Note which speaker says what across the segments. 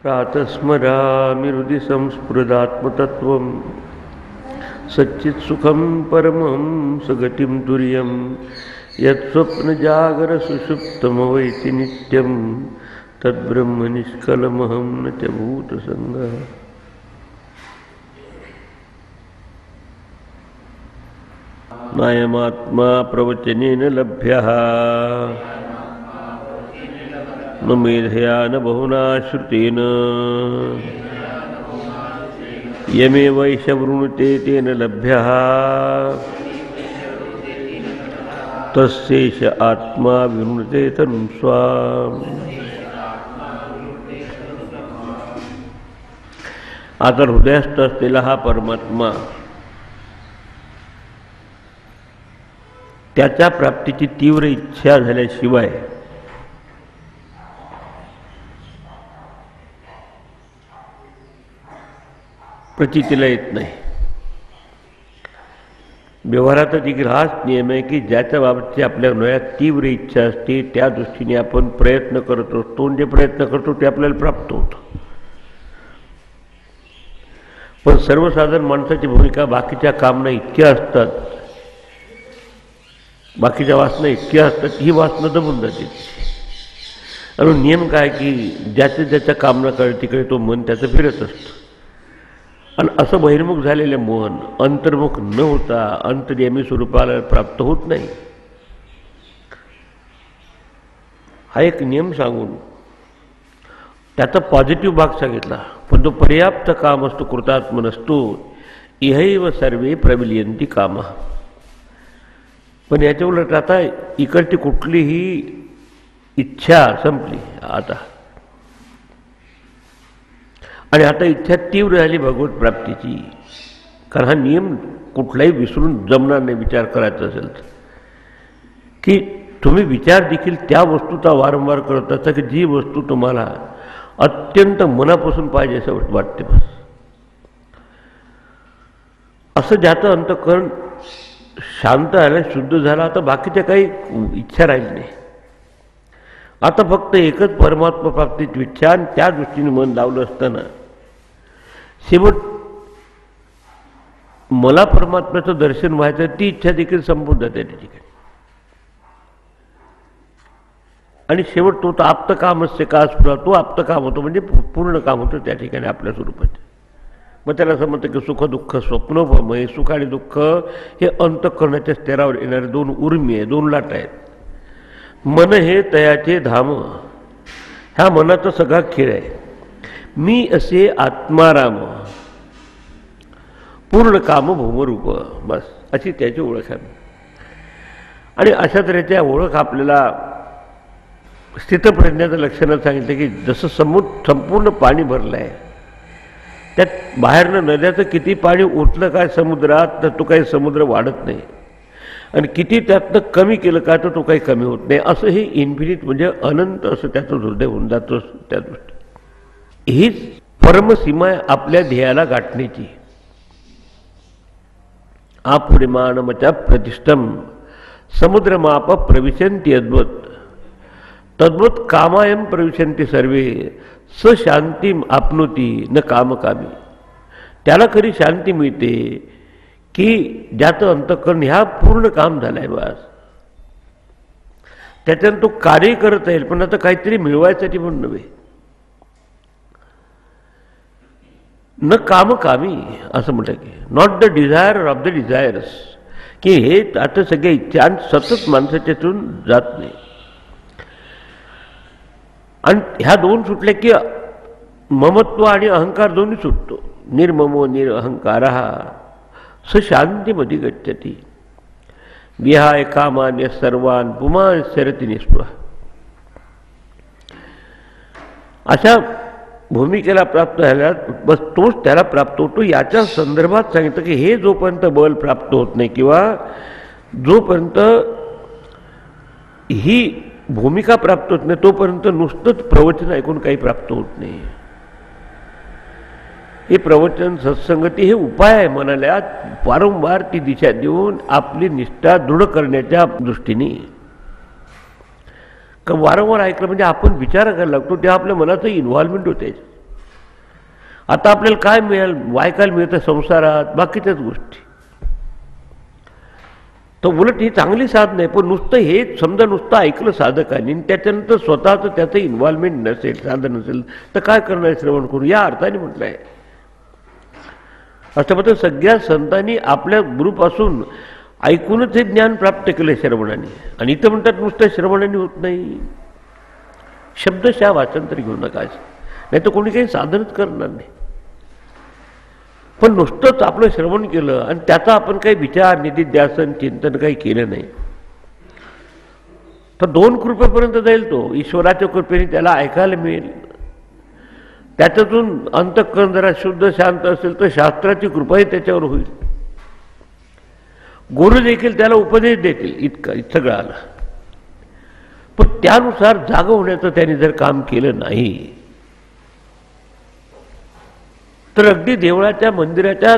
Speaker 1: प्रातस्मरामि हृदि संस्फुरदात्मतत्त्वं सच्चित्सुखं परमं सगतिं तुर्यं यत्स्वप्नजागरसुषुप्तमवैति नित्यं तद्ब्रह्म निष्कलमहं न च भूतसङ्गः। नायमात्मा प्रवचनेन लभ्यः न मेधया न बहुना श्रुतेन यमेवैष वृणुते तेन लभ्यः तस्यैष आत्मा विवृणुते तनुं स्वाम्। आता हृदयस्थ असलेला हा परमात्मा त्याच्या प्राप्तीची तीव्र इच्छा झाल्याशिवाय प्रचितीला येत नाही। व्यवहारात देखील हाच नियम आहे की ज्याच्या बाबतची आपल्या हृदयात तीव्र इच्छा असते त्या दृष्टीने आपण प्रयत्न करत असतो, जे प्रयत्न करतो ते आपल्याला प्राप्त होतं। पण सर्वसाधारण माणसाची भूमिका बाकीच्या कामना इतक्या असतात, बाकीच्या वासना इतक्या असतात, ही वासना दबून जाते। आणि नियम काय की ज्याच्या कामना कळे तिकडे तो मन त्याचं फिरत असतं। आणि असं बहिर्मुख झालेले मन अंतर्मुख न होता अंतर्यामी स्वरूपाला प्राप्त होत नाही। हा एक नियम सांगून त्याचा पॉझिटिव्ह भाग सांगितला, पण तो पर्याप्त काम असतो कृतात्म नसतो। इहैव सर्वे प्रविलियन्ति कामः। पण याच्या उलट आता इकडची कुठलीही इच्छा संपली आता, आणि आता इच्छा तीव्र झाली भगवत प्राप्तीची। कारण हा नियम कुठलाही विसरून जमणार नाही विचार करायचा असेल तर, की तुम्ही विचार देखील त्या वस्तूचा वारंवार करत असता की जी वस्तू तुम्हाला अत्यंत मनापासून पाहिजे असं वाटते। बस असं ज्याचं अंतःकरण शांत झालं, शुद्ध झालं, आता बाकीच्या काही इच्छा राहिली नाही। आता फक्त एकच परमात्मा प्राप्तीची इच्छा, आणि त्या दृष्टीने मन लावलं असताना शेवट मला परमात्म्याचं दर्शन व्हायचं ती इच्छा देखील संपून जाते त्या ठिकाणी। आणि शेवट तो आप्त काम असते का असतो, तो आप्त काम होतो, म्हणजे पूर्ण काम होतं त्या ठिकाणी आपल्या स्वरूपात। मग त्याला असं म्हणतं की सुख दुःख स्वप्नोपमय, सुख आणि दुःख हे अंतःकरणाच्या स्तरावर येणारे दोन उर्मी आहे, दोन लाटा आहेत। मन हे तयाचे धाम, ह्या मनाचा सगळा खेळ आहे। मी असे आत्माराम पूर्ण काम भूमरूप, बस अशी त्याची ओळख आहे। आणि अशा तऱ्हेच्या ओळख आपल्याला स्थितप्रज्ञाचं लक्षणात सांगितलं की जसं संपूर्ण पाणी भरलं आहे, त्यात बाहेरनं नद्याचं किती पाणी उठलं काय समुद्रात तर तो काही समुद्र वाढत नाही, आणि किती त्यातनं कमी केलं काय तर तो काही कमी होत नाही। असं हे इन्फिनिट म्हणजे अनंत असं त्याचं हृदय होऊन जातं। त्या दृष्टी हीच परमसीमा आहे आपल्या ध्येयाला गाठण्याची। आपुरिमाणमच्या प्रतिष्ठम समुद्रमाप प्रविशन्ति अद्वत तद्वत कामायम प्रविशन्ति सर्वे स शांतीम आपनोती न कामकामी। त्याला खरी शांती मिळते की ज्याचं अंतःकरण ह्या पूर्ण काम झालंय, बस त्याच्यानं तो कार्य करत येईल, पण आता काहीतरी मिळवायसाठी म्हणून नव्हे। न कामकामी असं म्हटलं की not the desire of the desires, की हे आता सगळ्या इच्छा सतत माणसाच्यातून जात नाही। आणि ह्या दोन सुटल्या की ममत्व आणि अहंकार दोन्ही सुटतो। निर्ममो निरअहंकारः स शांतीमध्ये गच्छति विहाय कामान्य सर्वान पुमान शरती निष्पृह। अशा भूमिकेला प्राप्त झाल्या बस तोच त्याला प्राप्त होतो। याच्या संदर्भात सांगितलं की हे जोपर्यंत बल प्राप्त होत नाही किंवा जोपर्यंत ही भूमिका प्राप्त होत नाही तोपर्यंत नुसतंच प्रवचन ऐकून काही प्राप्त होत नाही। हे प्रवचन सत्संगती हे उपाय आहे मनाला वारंवार ती दिशा देऊन आपली निष्ठा दृढ करण्याच्या दृष्टीने। का वारंवार ऐकलं म्हणजे आपण विचार करायला लागतो, तेव्हा आपल्या मनाचं इन्व्हॉल्वमेंट होते। आता आपल्याला काय मिळेल, वायकायला मिळतं संसारात, बाकीच्याच गोष्टी. तर उलट ही चांगली साधन आहे. पण नुसतं हे समजा नुसतं ऐकलं साधकांनी आणि त्याच्यानंतर स्वतःचं त्याचं इन्व्हॉल्वमेंट नसेल, साधन नसेल, तर काय करणार श्रवण करून, या अर्थाने म्हटलं आहे. असं म्हणतं सगळ्या संतांनी आपल्या गुरुपासून ऐकूनच हे ज्ञान प्राप्त केलं श्रवणाने. आणि इथं म्हणतात नुसतं श्रवणाने होत नाही, शब्दशः वाचन तर घेऊ नका, नाही तर कोणी काही साधनच करणार नाही. पण नुसतंच आपलं श्रवण केलं आणि त्याचा आपण काही विचार, निधिध्यासन, चिंतन काही केलं नाही, तर 2 कृपेपर्यंत जाईल तो. ईश्वराच्या कृपेने त्याला ऐकायला मिळेल, त्याच्यातून अंतःकरण जरा शुद्ध शांत असेल तर शास्त्राची कृपाही त्याच्यावर होईल. गुरु देखील त्याला उपदेश देतील, इतकं सगळं आलं. पण त्यानुसार जागा होण्याचं त्याने जर काम केलं नाही तर अगदी देवळाच्या मंदिराच्या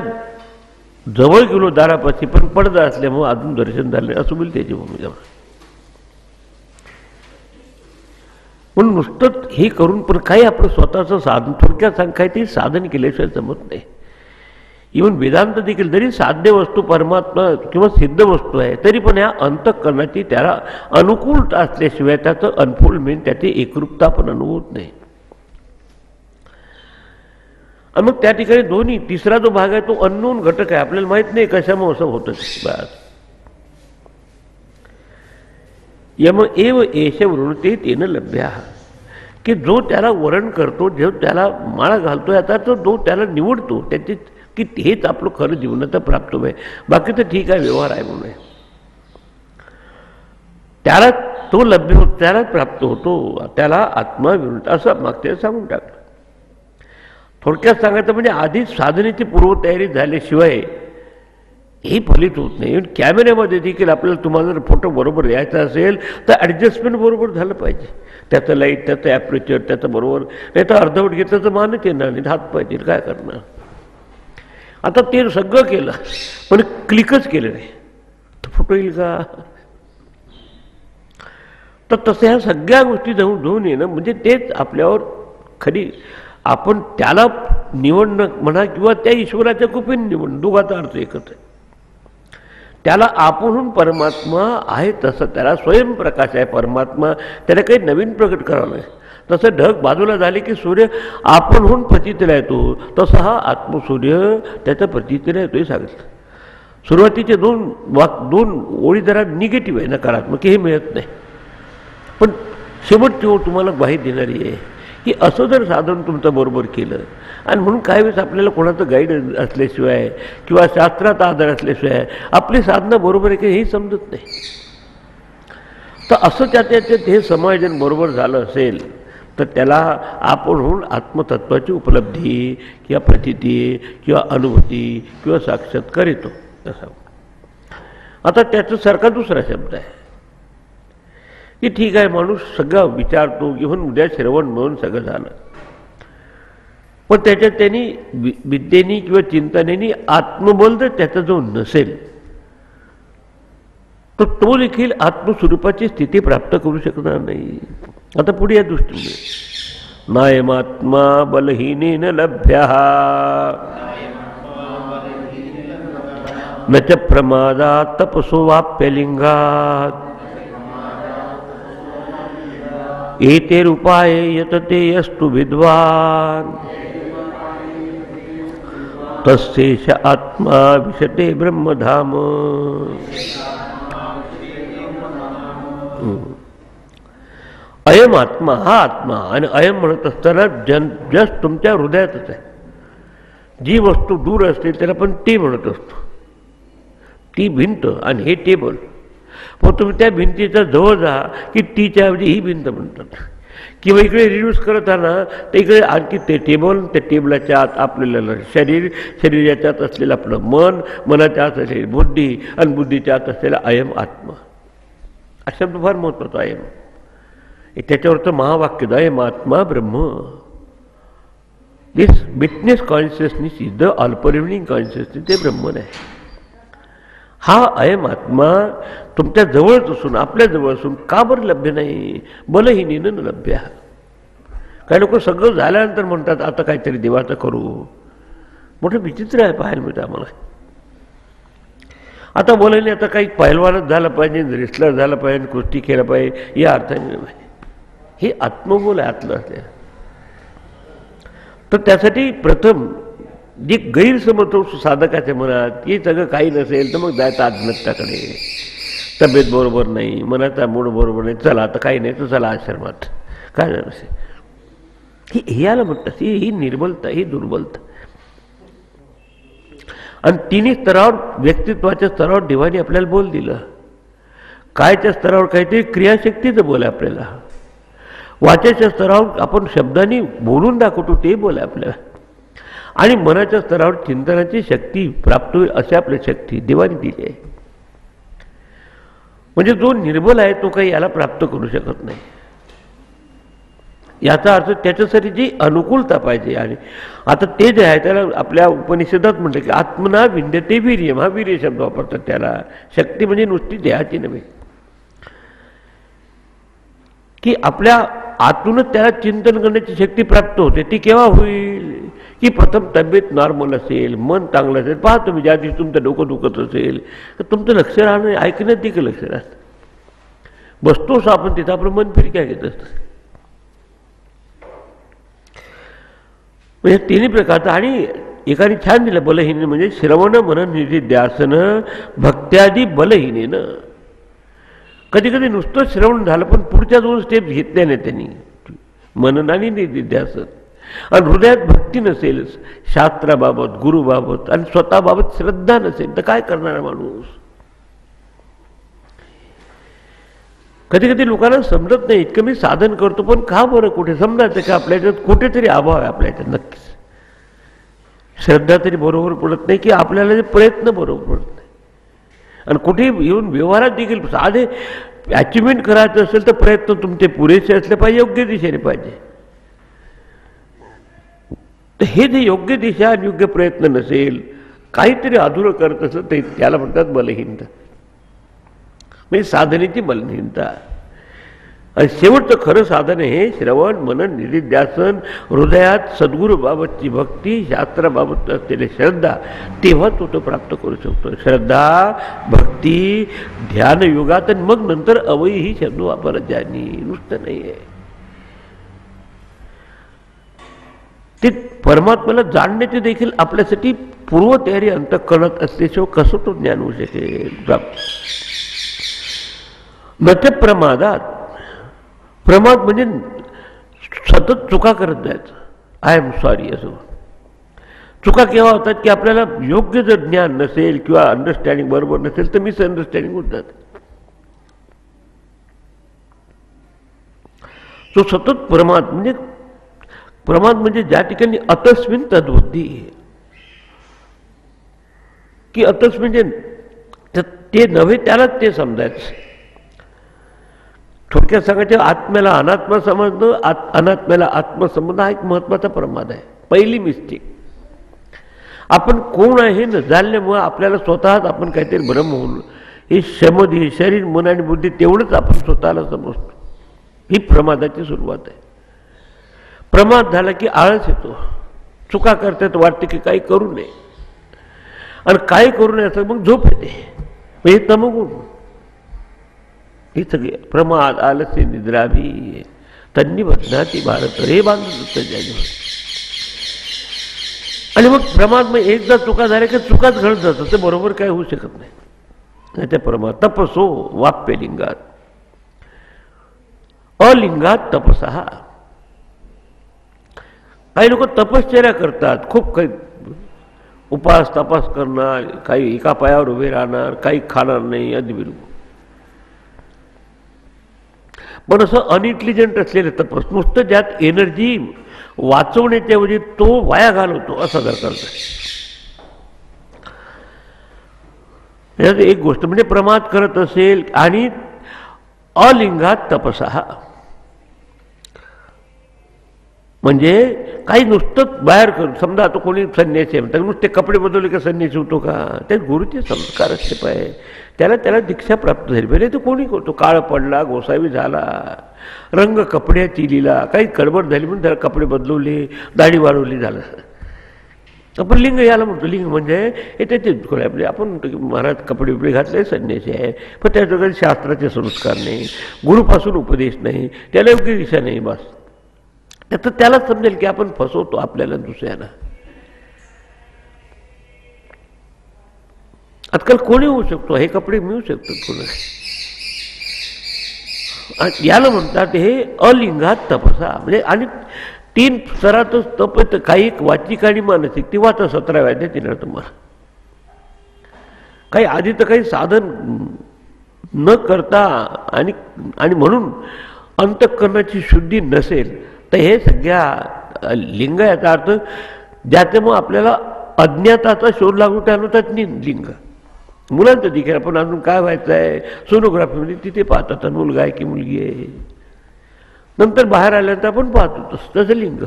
Speaker 1: जवळ गेलो दारापाशी, पण पडदा असल्यामुळे अजून दर्शन झाले असं बोल त्याची भूमिका. म्हणून नुसतं हे करून पण काही आपलं स्वतःचं साधन, थोडक्यात सांग काहीतरी साधन केल्याशिवाय जमत नाही. इव्हन वेदांत देखील जरी साध्य वस्तू परमात्मा किंवा सिद्ध वस्तू आहे, तरी पण या अंतःकरणाची त्याला अनुकूल असल्याशिवाय त्याचं अनफोल्डमेंट, त्याची एकरूपता आपण अनुभवत नाही. आणि मग त्या ठिकाणी दोन्ही, तिसरा जो भाग आहे तो अननोन घटक आहे, आपल्याला माहित नाही कशामुळे असं होतं. बस यम एव एष वृणते तेन लभ्या, की जो त्याला वरण करतो, जो त्याला माळा घालतो, आता तो जो त्याला निवडतो त्याची, की हेच आपलं खरं जीवनाचं प्राप्त आहे, बाकी तर ठीक आहे व्यवहार आहे म्हणून, त्याला तो लभ्य होतो, त्यालाच प्राप्त होतो, त्याला आत्मा विरुद्ध असं मागच्या सांगून टाकलं. थोडक्यात सांगायचं म्हणजे आधीच साधनेची पूर्वतयारी झाल्याशिवाय हे फलित होत नाही. कॅमेऱ्यामध्ये देखील आपल्याला तुम्हाला जर फोटो बरोबर यायचा असेल तर ॲडजस्टमेंट बरोबर झालं पाहिजे, त्याचं लाईट, त्याचं ॲपरेचर, त्याचं बरोबर, नाही तर अर्धवट घेतलं तर मानच येणार नाही, हात पाहिजे, काय करणार. आता ते सगळं केलं पण क्लिकच केलं नाही तर फोटो येईल का. तर तसं ह्या सगळ्या गोष्टी जाऊन येणं म्हणजे तेच आपल्यावर खरी, आपण त्याला निवडणं म्हणा किंवा त्या ईश्वराच्या कृपेने निवडणं, दोघांचा अर्थ एकच आहे. त्याला आपणहून परमात्मा आहे तसं त्याला स्वयंप्रकाश आहे परमात्मा, त्याला काही नवीन प्रकट करावं नाही. तसं ढग बाजूला झाले की सूर्य आपणहून प्रचितीला येतो, तसा हा आत्मसूर्य त्याच्या प्रचितीला येतोही सांगितलं. सुरुवातीचे दोन ओळी जरा निगेटिव्ह आहे, नकारात्मक, हे मिळत नाही. पण शेवटची ओळ तुम्हाला ग्वाही देणारी आहे की असं जर साधन तुमचं बरोबर केलं, आणि म्हणून काही वेळेस आपल्याला कोणाचं गाईड असल्याशिवाय किंवा शास्त्रात आधार असल्याशिवाय आपली साधना बरोबर आहे की हेही समजत नाही. तर असं त्याच्यात हे समायोजन बरोबर झालं असेल तर त्याला आपणहून आत्मतत्वाची उपलब्धी किंवा प्रचिती किंवा अनुभूती किंवा साक्षात्कार येतो. तसा आता त्याच्यासारखा दुसरा शब्द आहे की ठीक आहे, माणूस सगळा विचारतो, इव्हन उद्या श्रवण म्हणून सगळं झालं, पण त्याच्यात त्यांनी विद्येनी किंवा चिंतनेनी आत्मबल जर त्याचा जो नसेल तर तो देखील आत्मस्वरूपाची स्थिती प्राप्त करू शकणार नाही. आता पुढे या दृष्टीने नायमात्मा बलहीनेन लभ्यः न च प्रमादात् तपसो वाप्यलिंगात् एतेरुपाये यतते यस्तु विद्वान् तस्यैष आत्मा विशते ब्रह्मधाम. अयम आत्मा, हा आत्मा, आणि अयम म्हणत असताना जस्ट तुमच्या हृदयातच आहे. जी वस्तू दूर असते त्याला पण ती म्हणत असतो, ती भिंत आणि हे टेबल. मग तुम्ही त्या भिंतीच्या जवळ जा की टीच्या ऐवजी ही भिंत म्हणतात, किंवा इकडे रिड्यूस करत ना तर इकडे आणखी ते टेबल, त्या टेबलाच्या आत आपल्याला शरीर, शरीराच्या आत असलेलं आपलं मन, मनाच्या आत असलेली बुद्धी, आणि बुद्धीच्या आत असलेला अयम आत्मा. हा शब्द फार महत्त्वाचा आहे. त्याच्यावरचं महावाक्य अयम आत्मा ब्रह्म. This witness consciousness is the all pervading consciousness, ते ब्रह्मन आहे. हा अयम आत्मा तुमच्या जवळच असून, आपल्या जवळ असून का बरं लभ्य नाही? बलहीनेन लभ्य. काही लोक सगळं झाल्यानंतर म्हणतात आता काहीतरी देवाचं करू. मोठं विचित्र आहे पाहायला मिळतं आम्हाला. आता बोलायला आता काही पहिलवानच झालं पाहिजे, रेसलर झालं पाहिजे, कुस्ती केलं पाहिजे या अर्थाने हे आत्मबोल आहे आतलं असल्या. तर त्यासाठी प्रथम जे गैरसमज साधकाच्या मनात की सगळं काही नसेल तर मग जायचं आत्महत्याकडे. तब्येत बरोबर नाही, मनाचा मूड बरोबर नाही, चला आता काही नाही तर चला आश्रमात. काय झालं असेल ही याला म्हणतात ही निर्बलता, ही दुर्बलता. आणि तिन्ही स्तरावर व्यक्तित्वाच्या स्तरावर देवाने आपल्याला बोल दिलं. कायच्या स्तरावर काहीतरी क्रियाशक्तीचं बोल आहे आपल्याला. वाचेच्या स्तरावर आपण शब्दांनी बोलून दाखवतो ते बोल आहे आपल्याला. आणि मनाच्या स्तरावर चिंतनाची शक्ती प्राप्त होईल अशी आपली शक्ती देवाने दिली आहे. म्हणजे जो निर्बल आहे तो काही याला प्राप्त करू शकत नाही. याचा अर्थ त्याच्यासाठी जी अनुकूलता पाहिजे. आणि आता ते जे आहे त्याला आपल्या उपनिषदात म्हटलं की आत्मना विंद्यते वीर्यम, हा वीर्य शब्द वापरतात त्याला. शक्ती म्हणजे नुसती देहाची नव्हे, की आपल्या आतूनच त्याला चिंतन करण्याची शक्ती प्राप्त होते. ती केव्हा होईल की प्रथम तब्येत नॉर्मल असेल, मन चांगलं असेल. पहा तुम्ही ज्या दिवशी तुमचं डोकं दुखत असेल तर तुमचं लक्ष राहणं, ऐकण्यात देखील लक्ष राहतं. बसतोच आपण तिथं आपलं मन फिरक्या घेत असतं. म्हणजे तिन्ही प्रकारचं. आणि एकाने छान दिलं बलहीन म्हणजे श्रवण मनन निधिध्यासन भक्त्यादी बलहीनेनं. कधी कधी नुसतं श्रवण झालं पण पुढच्या 2 स्टेप घेतल्या नाही त्यांनी, मनन आणि निधिध्यासन. आणि हृदयात भक्ती नसेल शास्त्राबाबत, गुरुबाबत आणि स्वतःबाबत श्रद्धा नसेल तर काय करणारा माणूस. कधी कधी लोकांना समजत नाही. इतकं मी साधन करतो पण का बरं कुठे समजायचं का आपल्या ह्याच्यात कुठेतरी अभाव आहे आपल्या ह्याच्यात. नक्कीच श्रद्धा तरी बरोबर पडत नाही की आपल्याला जे प्रयत्न बरोबर पडत नाही. आणि कुठे येऊन व्यवहारात देखील साधे अचिव्हमेंट करायचं असेल तर प्रयत्न तुमचे पुरेसे असले पाहिजे, योग्य दिशेने पाहिजे. तर हे जे योग्य दिशा आणि योग्य प्रयत्न नसेल, काहीतरी अधुरं करत असेल तर त्याला म्हणतात बलहीनता. म्हणजे साधनेची बलहीनता. आणि शेवटचं खरं साधन हे श्रवण मनन निधिध्यासन, हृदयात सद्गुरूबाबतची भक्ती, शास्त्राबाबत असलेली श्रद्धा, तेव्हा तो प्राप्त करू शकतो. श्रद्धा, भक्ती, ध्यानयुगात आणि मग नंतर अवयी ही शब्द वापरत ज्यांनी, नुसतं नाही आहे. ते परमात्म्याला जाणण्याची देखील आपल्यासाठी पूर्वतयारी अंतःकरणात असल्याशिवाय कसं तो ज्ञान होऊ शकेल. न ते प्रमादात. प्रमाद म्हणजे सतत चुका करत जायचं. आय एम सॉरी असं. चुका केव्हा होतात की आपल्याला योग्य जर ज्ञान नसेल किंवा अंडरस्टँडिंग बरोबर नसेल तर मिसअंडरस्टँडिंग होत जाते. तो सतत प्रमाद म्हणजे ज्या ठिकाणी अतस्मिन तद्बुद्धी, की अतस म्हणजे ते नव्हे त्यालाच ते समजायचं. थोडक्यात सांगायचे आत्म्याला अनात्मा समजणं, अनात्म्याला आत्मा समजणं हा एक महत्त्वाचा प्रमाद आहे. पहिली मिस्टेक. आपण कोण आहे हे न जाणल्यामुळं आपल्याला स्वतःच आपण काहीतरी भ्रम होऊन हे शमधी शरीर मन आणि बुद्धी तेवढंच आपण स्वतःला समजतो. ही प्रमादाची सुरुवात आहे. प्रमाद झाला की आळस येतो. चुका करतात वाटते की काही करू नये आणि काही करू नये असं मग झोप येते. हे तमगुण. हे सगळे प्रमाद आलस्य निद्राभी तन्नी बदनाती भारत हे बांधत ज्याने. आणि मग प्रमाद मग एकदा चुका झाल्या की चुकाच घडत जातं. ते बरोबर काय होऊ शकत नाही. त्या प्रमाद तपसो वाप्य लिंगात अलिंगात तपसा. काही लोक तपश्चर्या करतात, खूप काही उपास तपास करणार, काही एका पायावर उभे राहणार, काही खाणार नाही, अद्विरू. पण असं अनइंटेलिजंट असलेलं तपस नुसतं ज्यात एनर्जी वाचवण्याच्या ऐवजी तो वाया घालवतो असं जर करतात. यात एक गोष्ट म्हणजे प्रमाद करत असेल आणि अलिंगात तपसा. म्हणजे काही नुसतंच बाहेर करून समजा आता कोणी संन्यासी आहे तर नुसते कपडे बदलले का संन्यासी होतो का? ते गुरुचे संस्कार असते पाय, त्याला दीक्षा प्राप्त झाली पाहिजे. तो कोणी करतो, काळ पडला, गोसावी झाला, रंग कपड्याची लीला, काही गडबड झाली म्हणून त्याला कपडे बदलवले, दाढी वाढवली, झालं. आपण लिंग याला म्हणतो. लिंग म्हणजे हे त्याचे म्हणजे आपण म्हणतो की महाराज कपडे बिपडे घातले संन्यासी आहे, पण त्या जगात शास्त्राचे संस्कार नाही, गुरुपासून उपदेश नाही, त्याला योग्य दिशा नाही. बस तर त्यालाच समजेल की आपण फसवतो आपल्याला दुसऱ्याला. आजकाल कोणी होऊ शकतो, हे कपडे मिळू शकतात कोणी. याला म्हणतात हे अलिंगात तपसा. म्हणजे आणि 3 स्तरातच तप येतं, काही वाचिक आणि मानसिक. ती वाचा 17व्या अध्यायात येणार तुम्हाला. काही आधी तर काही साधन न करता आणि म्हणून अंतःकरणाची शुद्धी नसेल तर हे सगळ्या लिंग याचा अर्थ ज्याच्यामुळे आपल्याला अज्ञाताचा शोध लागू त्यानुसार लिंग. मुलांचं देखील आपण अजून काय व्हायचं आहे सोनोग्राफीमध्ये तिथे पाहतात मुलगा आहे की मुलगी आहे. नंतर बाहेर आल्यानंतर आपण पाहतो तसं लिंग.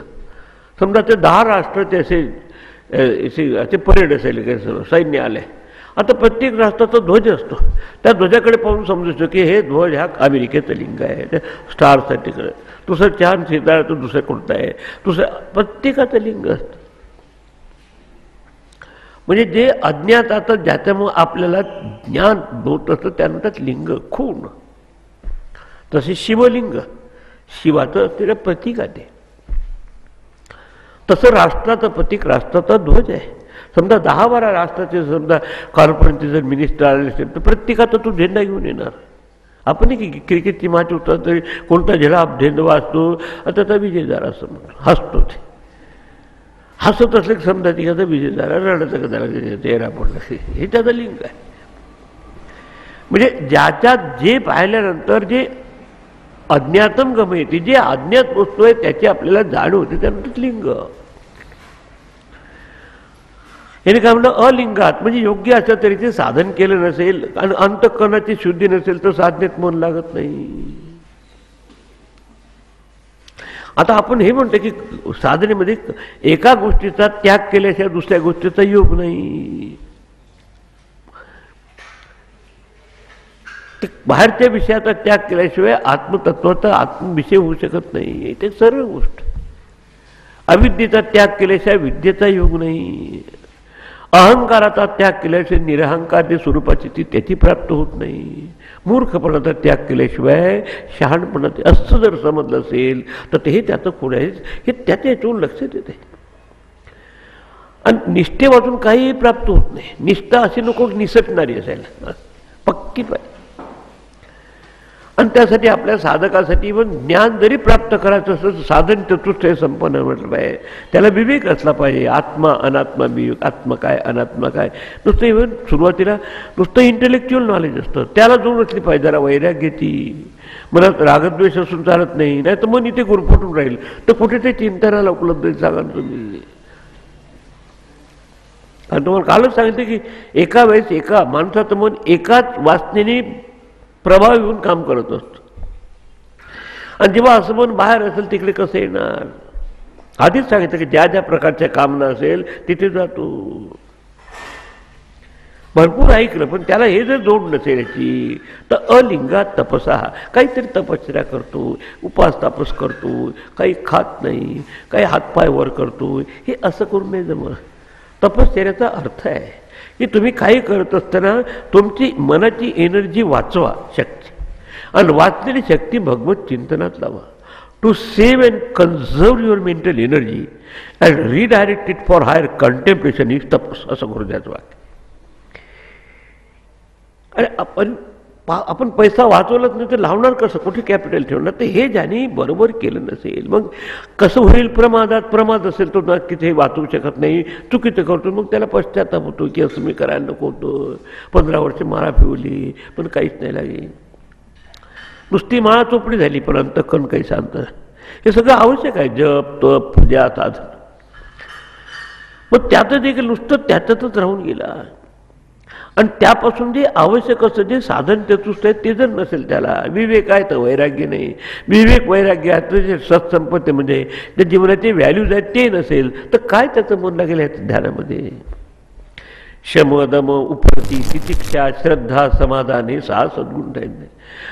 Speaker 1: समजा ते 10 राष्ट्राचे असे परेड असेल काही सैन्य आले, आता प्रत्येक राष्ट्राचा ध्वज असतो, त्या ध्वजाकडे पाहून समजायचं की हे ध्वज ह्या अमेरिकेचं लिंग आहे, त्या स्टारसाठीकडे. दुसरं छान शेजाळ तो दुसरं कोणतं आहे, दुसरं प्रत्येकाचं लिंग असतं. म्हणजे जे अज्ञात आता ज्याच्यामुळे आपल्याला ज्ञान होत असतं त्यानंतर लिंग खूण. तसे शिवलिंग शिवाचं असलेलं प्रतीक आहे. तसं राष्ट्राचं प्रतीक राष्ट्राचा ध्वज आहे. समजा 10-12 राष्ट्राचे समजा कॉन्फरन्सचे जर मिनिस्टर आले असेल तर प्रत्येकाचा तो झेंडा घेऊन येणार. आपण की क्रिकेटची मॅच होता तरी कोणता झेंडा झेंडा वाजतो, त्याचा विजय झाला असं म्हणून हसतो. ते हसत असले समजा तिघाचा विजय झाला, रडतं का त्याला चेहरा पडला, हे त्याचं लिंग आहे. म्हणजे ज्याच्यात जे पाहिल्यानंतर जे अज्ञातम गमयते, जे अज्ञात वस्तू आहे त्याची आपल्याला जाण होते, त्यानंतर लिंग. याने काय म्हणलं अलिंगात. म्हणजे योग्य अशा तऱ्हेचे साधन केलं नसेल आणि अंतःकरणाची शुद्धी नसेल तर साधनेत मन लागत नाही. आता आपण हे म्हणतो की साधनेमध्ये एका गोष्टीचा त्याग केल्याशिवाय दुसऱ्या गोष्टीचा योग नाही. बाहेरच्या विषयाचा त्याग केल्याशिवाय आत्मतत्वाचा आत्मविषय होऊ शकत नाही. ते सरळ गोष्ट. अविद्येचा त्याग केल्याशिवाय विद्येचा योग नाही. अहंकाराचा त्याग केल्याशिवाय निरहंकार जे स्वरूपाची ती त्याची प्राप्त होत नाही. मूर्खपणाचा त्याग केल्याशिवाय शहाणपणा असं जर समजलं असेल तर ते हे त्याचं कोण आहे हे त्याच्या याच्यावरून लक्षात येते. आणि निष्ठे वाचून काही प्राप्त होत नाही. निष्ठा अशी नको निसटणारी असायला पक्की पाहिजे. आणि त्यासाठी आपल्या साधकासाठी पण ज्ञान जरी प्राप्त करायचं असलं तर साधन चतुष्टय संपन्न म्हटलं पाहिजे. त्याला विवेक असला पाहिजे. आत्मा अनात्मा विवेक, आत्मा काय अनात्मा काय. नुसतं इव्हन सुरुवातीला नुसतं इंटेलेक्च्युअल नॉलेज असतं, त्याला जोड असली पाहिजे. जरा वैराग्याची मनात रागद्वेष असून चालत नाही, नाही तर मन इथे गुरफटून राहील. तर कुठे ते चिंतनाला उपलब्ध सांगा तुम्ही. आणि तुम्हाला कालच सांगितलं की एका वेळेस एका माणसाचं मन एकाच वासनेने प्रभाव येऊन काम करत असतो. आणि जेव्हा असं मन बाहेर असेल तिकडे कसं येणार. आधीच सांगितलं की ज्या ज्या प्रकारच्या कामना असेल तिथे जातो. भरपूर ऐकलं पण त्याला हे जर जोड नसेल याची तर अलिंगात तपसा. काहीतरी तपश्चर्या करतो, उपास तापस करतो, काही खात नाही, काही हातपाय वर करतो, हे असं करून नाही जमत. तपश्चर्याचा अर्थ आहे की तुम्ही काही करत असताना तुमची मनाची एनर्जी वाचवा शक्ती, आणि वाचलेली शक्ती भगवत चिंतनात लावा. To save and conserve your mental energy and redirect it for higher contemplation is tapas, असं गुरुदेवाचं वाक्य. अरे आपण पैसा वाचवलाच नाही तर लावणार कसं, कुठे कॅपिटल ठेवणार. तर हे ज्याने बरोबर केलं नसेल मग कसं होईल. प्रमादात प्रमाद असेल तो नक्कीच हे वाचवू शकत नाही, चुकीचं करतो. मग त्याला पश्चाताप होतो की असं मी करायला नको होतं. 15 वर्ष माळा पिवली पण काहीच नाही लागेल. नुसती माळा चोपडी झाली पण अंतःकरण काही शांत. हे सगळं आवश्यक आहे. जप तप पूजा साधन. मग त्यातच देखील नुसतं त्याच्यातच राहून गेला. आणि त्यापासून जे आवश्यक असतं जे साधन चतुष्ट आहे ते जर नसेल, त्याला विवेक आहे तर वैराग्य नाही, विवेक वैराग्य आहे जे सत्संपत्तीमध्ये जे जीवनाचे व्हॅल्यूज आहेत ते नसेल तर काय त्याचं मन लागेल या ध्यानामध्ये. शम दम उपरती तितिक्षा श्रद्धा समाधान हे 6 सद्गुण नाही.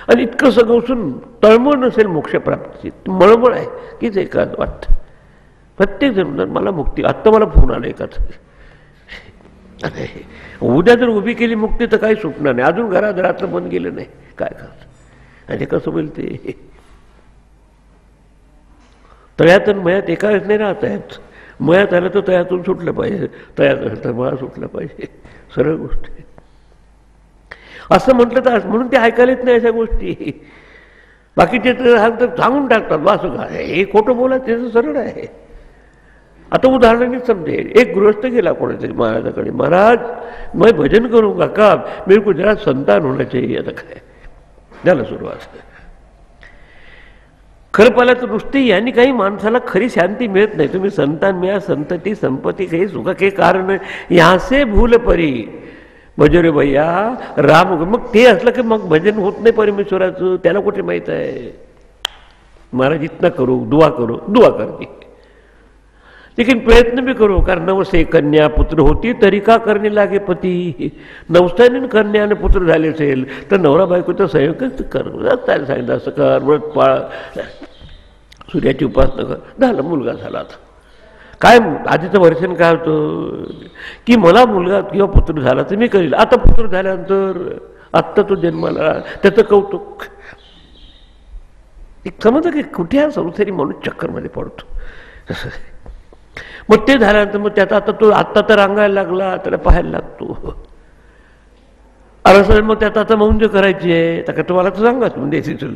Speaker 1: आणि इतकं सगळं असून तळमळ नसेल मोक्षप्राप्तीची, मळमळ आहे कीच एकाच वाटतं. प्रत्येक जण मला मुक्ती, आत्ता मला फोन आला एकाच, उद्या जर उभी केली मुक्ती तर काही सुटणार नाही, अजून घरात रात्र बंद गेलं नाही, काय करायचं. आणि कसं होईल ते, तळ्यात आणि मयात एका वेळेस नाही राहता येत. मयात आलं तर तळ्यातून सुटलं पाहिजे, तळ्यात आलं तर मळा सुटलं पाहिजे, सरळ गोष्ट आहे. असं म्हटलं तर म्हणून ते ऐकायला येत नाही अशा गोष्टी. बाकीचे तर सांगून टाकतात वासू का हे खोटं बोला, त्याचं सरळ आहे. आता उदाहरणाने समजेल, एक गृहस्थ गेला कोणातरी महाराजाकडे, महाराज मैं भजन करूंगा का, मेरे को जरा संतान होना चाहिए. आता काय झालं सुरुवात. खरं पाहिलं तर नुसती यांनी काही माणसाला खरी शांती मिळत नाही. तुम्ही संतान मिळा, संतती संपत्ती काही सुख के कारण यहाँ से भूल परी भजो भैया राम. मग ते असलं की मग भजन होत नाही परमेश्वराचं, त्याला कुठे माहीत आहे. महाराज इतना करो, दुआ करो, दुआ करते, लेकिन प्रयत्न भी करो. कारण नवसे कन्या पुत्र होती तरी का करणे लागे पती. नवसाने कन्याने पुत्र झाले असेल तर नवरा बायकोचा संयोगच कर. त्याला सांगितलं असं कर, व्रत पाळ, सूर्याची उपासना कर, झालं मुलगा झाला. आता काय आधीचं वर्षण काय होतं की मला मुलगा किंवा पुत्र झाला तर मी करील. आता पुत्र झाल्यानंतर आत्ता तो जन्माला त्याचं कौतुक. एक समजतं की कुठे हा संसारी माणूस चक्करमध्ये पडतो. मग ते झाल्यानंतर मग त्याचा आता तो आत्ता तर रांगायला लागला, त्याला पाहायला लागतो. अरे मग त्यात आता मौंज करायची आहे तर का तुम्हाला तर सांगाच म्हणजे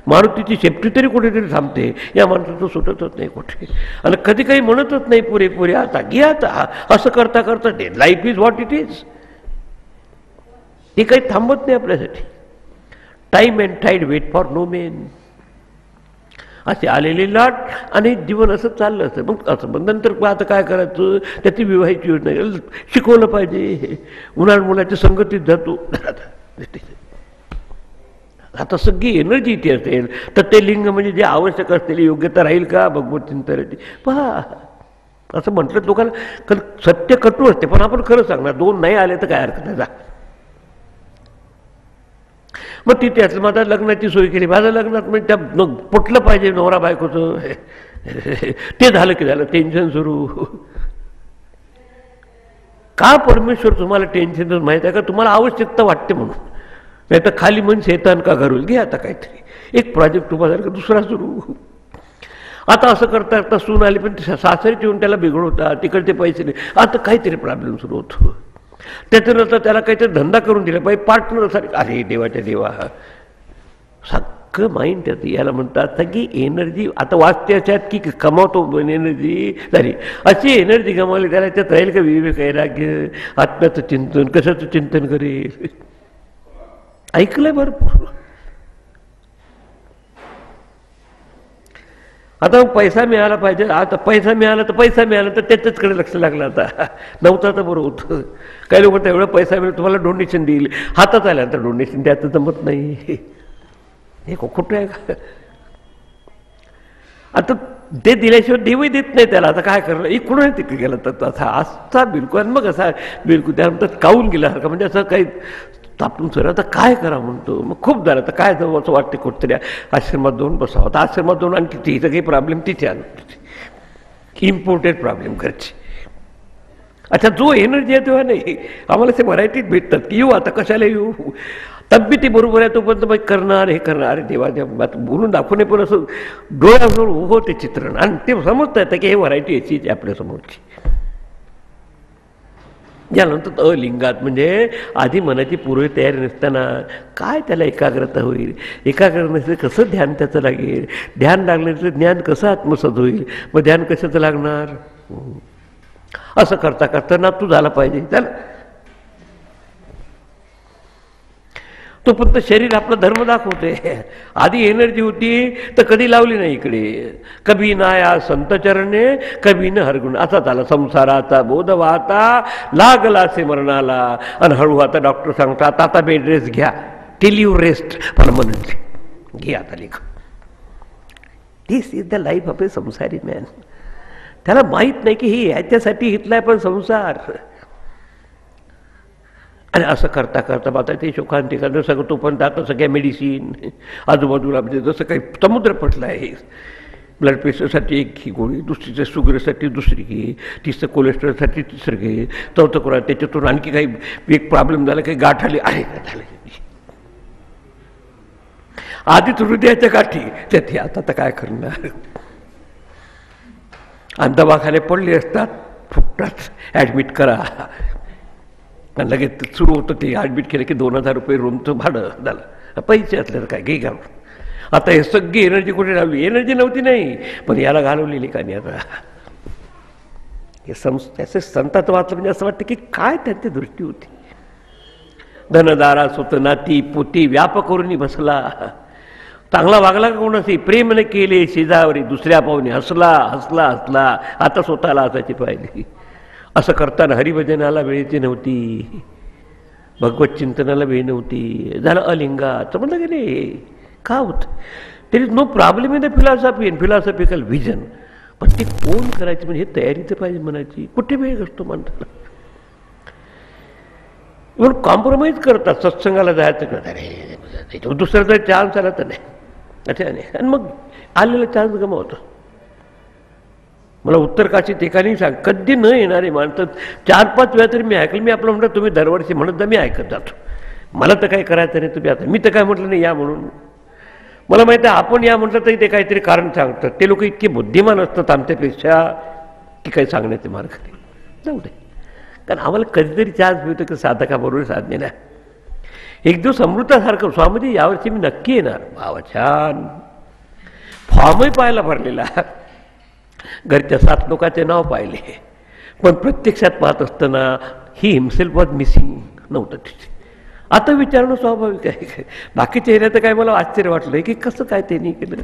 Speaker 1: मारुतीची शेपटी तरी कुठेतरी थांबते, या माणसाचं सुटतच नाही कुठे. आणि कधी काही म्हणतच नाही पुरेपुरे आता घे आता, असं करता करता ते life is what it is. ते काही थांबत नाही आपल्यासाठी. Time and tide wait for no men. असे आलेली लाट आणि जीवन असं चाललं असतं. मग असं मग नंतर आता काय करायचं, त्याची विवाहाची योजना शिकवलं पाहिजे. उन्हाळ मुलाच्या संगतीत जातो. आता सगळी एनर्जी इथे असेल तर ते लिंग म्हणजे जे आवश्यक असलेली योग्यता राहील का भगवत चिंतनाची पहा. असं म्हटलं लोकांना सत्य कटू असते, पण आपण खरं सांगणार 2 नाही आले तर काय हरकत नाही, जा. मग तिथे असलं माझ्या लग्नाची सोय केली, माझ्या लग्नात म्हणजे त्या मग पटलं पाहिजे नवरा बायकोचं. ते झालं की झालं टेन्शन सुरू. का परमेश्वर तुम्हाला टेन्शनच माहीत आहे का, तुम्हाला आवश्यकता वाटते म्हणून. नाही तर खाली मन शैतान का घरून घे आता काहीतरी एक प्रोजेक्ट उभा झाला का दुसरा सुरू. आता असं करता करता सून आली पण सासरी येऊन त्याला बिघडवतात, तिकडचे पैसे नाही, आता काहीतरी प्रॉब्लेम सुरू होतो. त्याच्यानंतर त्याला काहीतरी धंदा करून दिला पाहिजे पार्टनरसाठी. अरे देवाच्या देवा, सगळं माइंड त्यात याला म्हणतात की एनर्जी आता वाचते अशात की कमावतो एनर्जी झाली. अशी एनर्जी गमावली त्याला त्यात राहील का विवेक वैराग्य, आत्म्याचं चिंतन, कशाचं चिंतन करेल. ऐकलंय भरपूर. आता मग पैसा मिळाला पाहिजे, आता पैसा मिळाला तर त्याच्याचकडे लक्ष लागलं. आता नव्हतं तर बरं होतं. काही लोक म्हणतात एवढा पैसा मिळेल तुम्हाला डोनेशन देईल, हातात आल्यानंतर डोनेशन द्यायचं जमत नाही. हे खोटं आहे का. आता ते दिल्याशिवाय देवही देत नाही त्याला. आता काय करणार, इकडून तिकडे गेला तर असा असा बिलकुल. आणि मग असा बिलकुल त्यानंतर काऊन गेल्यासारखं म्हणजे असं काही तापून सर आता काय करा म्हणतो. मग खूप झालं तर काय जाऊ असं वाटते कुठतरी आश्रमात जाऊन बसावं. आता आश्रमात जाऊन आणखी तिथं काही प्रॉब्लेम तिथे आणून इम्पोर्टेड प्रॉब्लेम करची. अच्छा जो एनर्जी आहे तेव्हा नाही आम्हाला ते व्हरायटीत भेटतात की येऊ आता कशाला येऊ, तब्येती बरोबर आहे तोपर्यंत मग करणार हे करणार. अरे देवा देवा बोलून दाखवणे पण असं डोळ्यासमोर उभं होते चित्रण आणि ते समजता येतं की हे व्हरायटी याची आपल्यासमोरची. यानंतर अलिंगात म्हणजे आधी मनाची पूर्व तयारी नसताना काय त्याला एकाग्रता होईल, एकाग्र नसेल कसं ध्यान त्याचं लागेल, ध्यान लागल्याचं ज्ञान कसं आत्मसात होईल, मग ध्यान कशाचं लागणार. असं करता करता ना तू झाला पाहिजे. चल तोपर्यंत शरीर आपला धर्म दाखवते. आधी एनर्जी होती तर कधी लावली नाही इकडे. कभी नाया संत चरणे कभी न हरगुण. असा झाला संसाराचा बोध वाहता लागला से मरणाला. आणि हळू आता डॉक्टर सांगतात आता बेड रेस्ट घ्या, टिल यू रेस्ट परमनंटली. घे आता लेख. दिस इज द लाईफ ऑफ ए संसारी मॅन. त्याला माहीत नाही की ही ह्याच्यासाठी हितलाय पण संसार. आणि असं करता करता आता ते शोकांतिकानं सगळं तो पण आता सगळ्या मेडिसिन आजूबाजूला म्हणजे जसं काही समुद्र पटला आहे. ब्लड प्रेशरसाठी एक घे गोळी, दुसरीचं शुगरसाठी दुसरी घे, तिसरं कोलेस्ट्रॉलसाठी तिसरं घे, चौथं कोणा त्याच्यातून आणखी काही एक प्रॉब्लेम झाला, काही गाठ आली आहे का झालं. आधीच हृदयाच्या गाठी त्यात आता तर काय करणार. आणि दवाखाने पडले असतात, फुकटात ॲडमिट करा. आणि लगेच सुरू होतं ते ॲडमिट केलं की 2000 रुपये रूमचं भाडं झालं. पैसे असल्यावर काय घे घालून. आता हे सगळी एनर्जी कुठे लावली. एनर्जी नव्हती नाही पण याला घालवलेली का नाही. आता हे त्याचे संतात वाचलं म्हणजे असं वाटतं की काय त्यांची दृष्टी होती. धनदारा सुत नाती पोती व्याप करून बसला. चांगला वागला का कोणाशी प्रेम न केले शेजावरी दुसऱ्या पाहुणे हसला हसला हसला. आता स्वतःला हसायची पाहिली. असं करताना हरिभजनाला वेळेची नव्हती, भगवत चिंतनाला वेळ नव्हती. झालं अलिंगात म्हणलं गेले. का होत there is no problem in the philosophy and philosophical vision. पण ते कोण करायचं म्हणजे हे तयारी तर पाहिजे मनाची. कुठे वेळ असतो माणसाला. म्हणून कॉम्प्रोमाइज करतात. सत्संगाला जायचं का अरे दुसरा जर चान्स आला तर नाही अच्छा नाही. आणि मग आलेला चान्स गमावतो. मला उत्तर काशी ठिकाणी सांग कधी न येणारे माणसं 4-5 वेळा तरी मी ऐकलं. मी आपलं म्हणतो तुम्ही दरवर्षी म्हणत जा, मी ऐकत जातो. मला तर काही करायचं नाही, तुम्ही आता मी तर काय म्हटलं नाही या म्हणून. मला माहिती आहे आपण या म्हटलं तरी ते काहीतरी कारण सांगतात. ते लोक इतके बुद्धिमान असतात आमच्यापेक्षा की काही सांगण्याचे मार्ग नाही. जाऊ दे. कारण आम्हाला कधीतरी चान्स मिळतो की साधकाबरोबर साधनेला. एक दिवस अमृतासारखं स्वामीजी यावर्षी मी नक्की येणार. भावा छान. फॉर्मही पाहायला भरलेला. घरच्या 7 लोकांचे नाव पाहिले पण प्रत्यक्षात पाहत असताना ही हिमसेल्फ वॉज मिसिंग नव्हतं तिथे. आता विचारणं स्वाभाविक आहे. बाकीच्या एरियाचं काय मला आश्चर्य वाटलं की कसं काय त्यांनी केलं.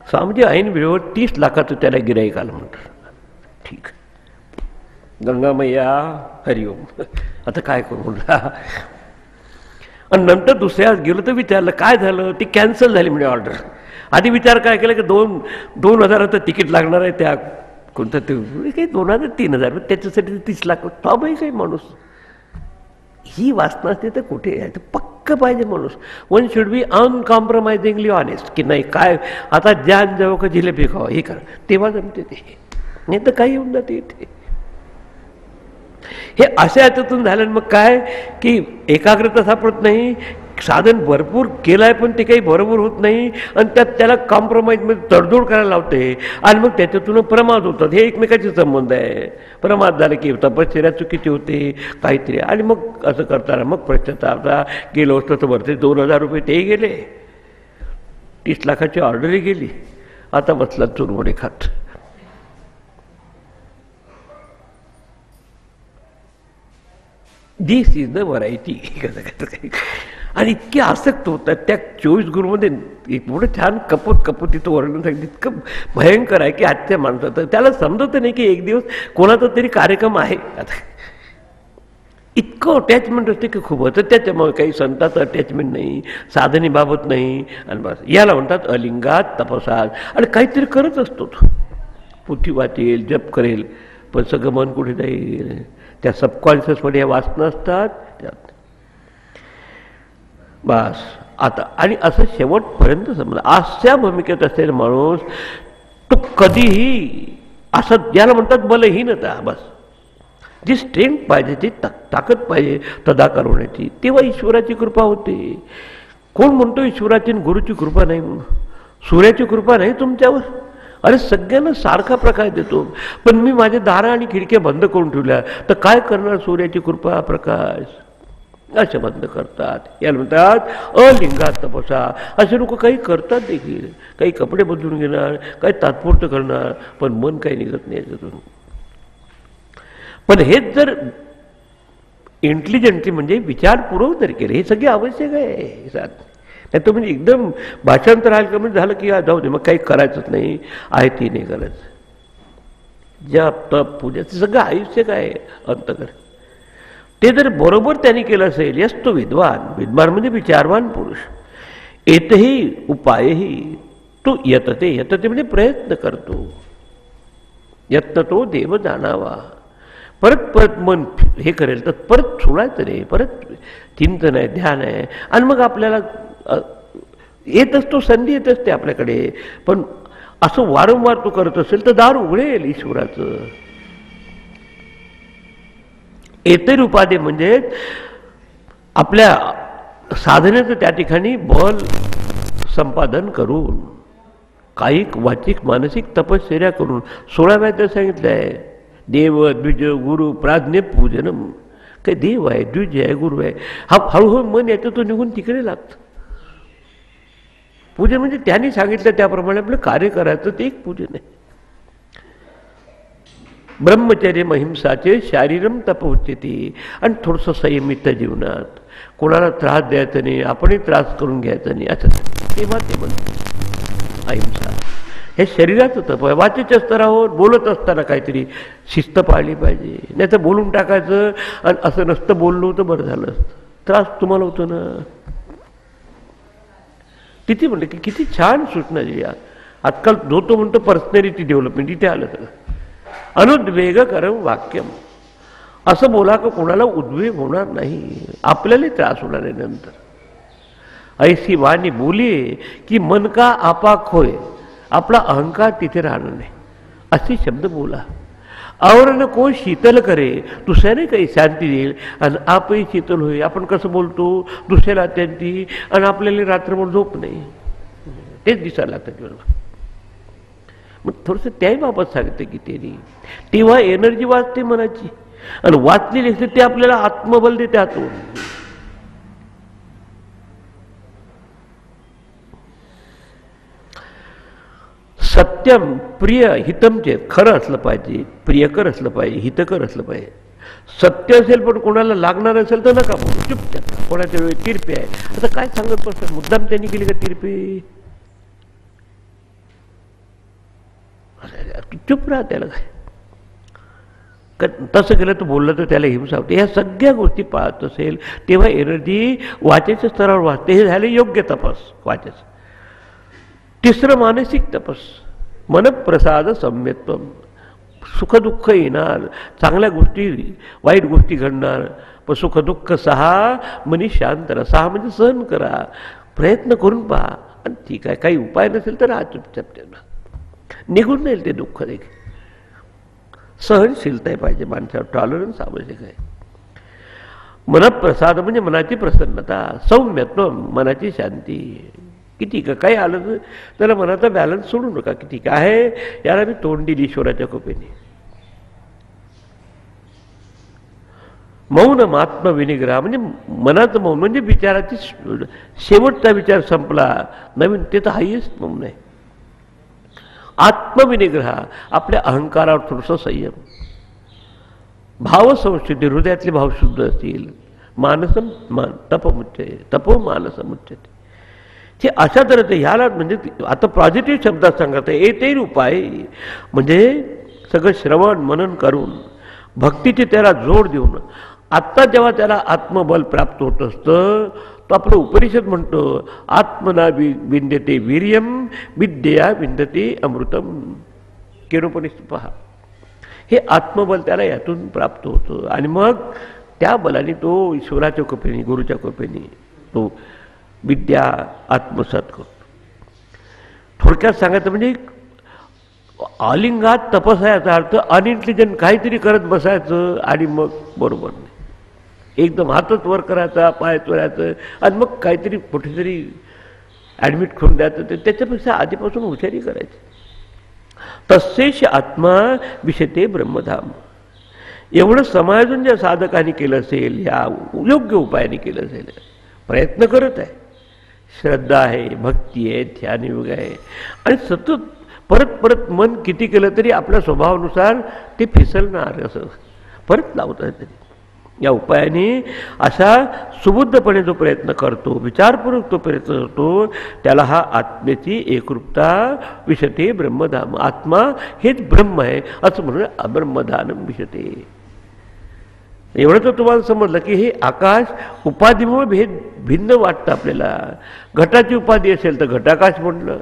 Speaker 1: स्वामीजी ऐन वेळेवर 30 लाखाचं त्याला गिऱ्हाईक आलं म्हणतात. ठीक गंगामय्या हरिओम. आता काय करू म्हणला. आणि नंतर दुसऱ्या गेलो तर विचारलं काय झालं. ती कॅन्सल झाली म्हणजे ऑर्डर. आधी विचार काय केला की 2,000चं तिकीट लागणार आहे. त्या कोणतं ते काही 2,000-3,000 त्याच्यासाठी 30 लाख. बाबाही काही माणूस ही वासना असते तर कुठे आहे. पक्क पाहिजे माणूस. वन शुड बी अनकॉम्प्रोमाइजिंगली ऑनेस्ट की नाही काय आता ज्ञान जवळ का जिलेबी खावा हे करा तेव्हा जमते ते. नाही तर काही येऊन जाते इथे. हे अशा याच्यातून झालं. मग काय की एकाग्रता सापडत नाही. साधन भरपूर केलं आहे पण ते काही बरोबर होत नाही. आणि त्यात त्याला कॉम्प्रोमाइजमध्ये तडजोड करायला लावते. आणि मग त्याच्यातून प्रमाद होतात. हे एकमेकाचे संबंध आहे. प्रमाद झालं की तपश्चर्या चुकीची होते काहीतरी. आणि मग असं करताना मग पश्चाताप गेलो असतं तर वरते 2,000 रुपये तेही गेले. 30 लाखाची ऑर्डरही गेली. आता बसला चुरमुरे खात. दिस इज द व्हरायटी. आणि इतके आसक्त होतात त्या 24 गुरुमध्ये. एक मोठं छान कपोतीचं वर्णन सांगितलं. इतकं भयंकर आहे की आजच्या माणसाचं त्याला समजत नाही की एक दिवस कोणाचा तरी कार्यक्रम आहे. आता इतकं अटॅचमेंट असते की खूप होतं. त्याच्यामुळे काही संतांचं अटॅचमेंट नाही, साधनेबाबत नाही. आणि बस याला म्हणतात अलिंगात तपसात. आणि काहीतरी करत असतो. पोथी वाचेल, जप करेल पण सगळं मन कुठे जाईल. त्या सबकॉन्शियसमध्ये या वासना असतात त्यात बस. आता आणि असं शेवटपर्यंत समजा अशा भूमिकेत असलेला माणूस तो कधीही असं याला म्हणतात बलहीनता. बस जी स्ट्रेंथ पाहिजे, जी ताकद पाहिजे तदाकार होण्याची, तेव्हा ईश्वराची कृपा होते. कोण म्हणतो ईश्वराची गुरुची कृपा नाही म्हणून. सूर्याची कृपा नाही तुमच्यावर. अरे सगळ्यांना सारखा प्रकाश देतो. पण मी माझे दारं आणि खिडक्या बंद करून ठेवल्या तर काय करणार. सूर्याची कृपा प्रकाश असे बंद करतात. याला म्हणतात अलिंगात तपसा. असे लोक काही करतात देखील. काही कपडे बदलून घेणार, काही तात्पुरतं करणार पण मन काही निघत नाही याच्यातून. पण हेच जर इंटेलिजंटली म्हणजे विचारपूर्वक जर केले, हे सगळे आवश्यक आहे. नाही तो म्हणजे एकदम भाषांतर आलं म्हणजे झालं की जाऊ दे, मग काही करायचंच नाही, आहे ती नाही करायचं. जप तप पूजा ते सगळं आवश्यक आहे. अंतकर ते जर बरोबर त्यांनी केलं असेल, यस तो विद्वान. विद्वान म्हणजे विचारवान पुरुष. येतही उपायही तो यतते. यतते म्हणजे प्रयत्न करतो. यत्न तो देव जाणावा. परत परत मन हे करेल तर परत सोडायचं नाही, परत चिंतन आहे, ध्यान आहे, आणि मग आपल्याला येत असतो, संधी येत असते आपल्याकडे. पण असं वारंवार तो करत असेल तर दार उघडेल ईश्वराचं. एतरी उपाधी म्हणजे आपल्या साधनेचं त्या ठिकाणी बल संपादन करून, कायिक वाचिक मानसिक तपश्चर्या करून. 16व्या अध्यायात सांगितलं आहे, देव द्विज गुरु प्राज्ञ पूजनम. काही देव आहे, द्विज आहे, गुरु आहे. हा हळूहळू मन येतं, तो निघून तिकडे लागतं. पूजन म्हणजे त्यांनी सांगितलं त्याप्रमाणे आपलं कार्य करायचं, ते एक पूजन आहे. ब्रह्मचर्य महिंसाचे शारीरम तप उच्यते. आणि थोडंसं संयमित जीवनात, कोणाला त्रास द्यायचा नाही, आपणही त्रास करून घ्यायचा नाही, असं तेव्हा ते म्हणतात अहिंसा. हे शरीराचं तप आहे. वाचेच्या स्तरावर बोलत असताना काहीतरी शिस्त पाळली पाहिजे. नाही तर बोलून टाकायचं आणि असं नसतं बोललो तर बरं झालं असतं. त्रास तुम्हाला होतो ना. किती म्हणलं की किती छान सूचना दिली. आजकाल जो तो म्हणतो पर्सनॅलिटी डेव्हलपमेंट, इथे आलं सगळं. अनुद्वेगकरम वाक्यम. असं बोला का कोणाला उद्वेग होणार नाही, आपल्याला त्रास होणार आहे नंतर. ऐसी वाणी बोली की मन का आपाक होय. आपला अहंकार तिथे राहणार नाही, असे शब्द बोला. आवरण कोण शीतल करे, दुसऱ्याने काही शांती देईल आणि आपही शीतल होईल. आपण कसं बोलतो दुसऱ्याला अत्यंती, आणि आपल्याला रात्रभर झोप नाही, तेच दिसायला लागतं बरोबर. मग थोडंसं त्याही बाबत सांगते की त्यांनी तेव्हा एनर्जी वाचते मनाची, आणि वाचलेली असते ते आपल्याला आत्मबल देते आतून. सत्यम प्रिय हितम चेत. खरं असलं पाहिजे, प्रियकर असलं पाहिजे, हितकर असलं पाहिजे. सत्य असेल पण कोणाला लागणार असेल तर नका बोलू, चुपचाप. कोणाच्या वेळी तिरपे आहे, आता काय सांगत बसतात, मुद्दाम त्यांनी केली का तिरपे? चुप राहा, त्याला काय. तसं केलं तर बोललं तर त्याला हिंसा होते. ह्या सगळ्या गोष्टी पाहत असेल तेव्हा एनर्जी वाचेच्या स्तरावर वाचते. हे झाले योग्य तपस वाचेचं. तिसरं मानसिक तपस, मनप्रसाद सम्यत्व. सुखदुःख येणार, चांगल्या गोष्टी वाईट गोष्टी घडणार, पण सुखदुःख सहा मनी शांत राहा. सहा म्हणजे सहन करा, प्रयत्न करून पहा, आणि ठीक आहे काही उपाय नसेल तर चुपचाप त्यांना निघून जाईल ते दुःख देखील. सहनशीलता पाहिजे माणसावर, टॉलरन्स आवश्यक आहे. मनप्रसाद म्हणजे मनाची प्रसन्नता, सौम्यत्व मनाची शांती. किती का काही आलं तर त्याला मनाचा बॅलन्स सोडू नका. किती काय आहे याला मी तोंड दिली ईश्वराच्या कृपेने. मौन आत्मविनिग्रह म्हणजे मनाचं मौन म्हणजे विचाराची शेवटचा विचार संपला, नवीन, ते तर हायेस्ट मौन आहे. आत्मविनिग्रह आपल्या अहंकारावर थोडंसं संयम. भावसंशुद्धी, हृदयातले भाव शुद्ध असतील. मानसम तपमुच्यते, तपो मानसमुच्यते. हे अशा तऱ्हेचं ह्याला म्हणजे आता पॉझिटिव्ह शब्दात सांगत आहे. येते उपाय म्हणजे सगळं श्रवण मनन करून भक्तीची त्याला जोड देऊन. आत्ता जेव्हा त्याला आत्मबल प्राप्त होत असतं तो आपलं उपनिषद म्हणतो, आत्मना विंद्यते वीर्यम विद्यया विंदते अमृतम. केनोपनिषद पहा, हे आत्मबल त्याला यातून प्राप्त होतं, आणि मग त्या बलाने तो ईश्वराच्या कृपेने, गुरुच्या कृपेने तो विद्या आत्मसात करतो. थोडक्यात सांगायचं म्हणजे आलिंगात तपस आहे याचा अर्थ अनइंटेलिजंट काहीतरी करत बसायचं आणि मग बरोबर नाही. एकदम हातच वर करायचा, पाय चोरायचं आणि मग काहीतरी कुठेतरी ॲडमिट करून द्यायचं. त्याच्यापेक्षा आधीपासून हुशारी करायची. तस्येष आत्मा विशते ब्रह्मधाम. एवढं समायोजन ज्या साधकांनी केलं असेल, ह्या योग्य उपायाने केलं असेल, प्रयत्न करत आहे, श्रद्धा आहे, भक्ती आहे, ध्यानयोग आहे, आणि सतत परत परत मन किती केलं तरी आपल्या स्वभावानुसार ते फिसलणार, असं परत लावत आहे तरी. या उपायाने असा सुबुद्धपणे जो प्रयत्न करतो, विचारपूर्वक तो प्रयत्न करतो, त्याला हा आत्म्याची एकरूपता विशते ब्रह्मधाम. आत्मा हेच ब्रह्म आहे असं म्हणून अब्रह्मधानम विशते. एवढं तर तुम्हाला समजलं की हे आकाश उपाधीमुळे भिन्न वाटतं आपल्याला. घटाची उपाधी असेल तर घटाकाश म्हटलं,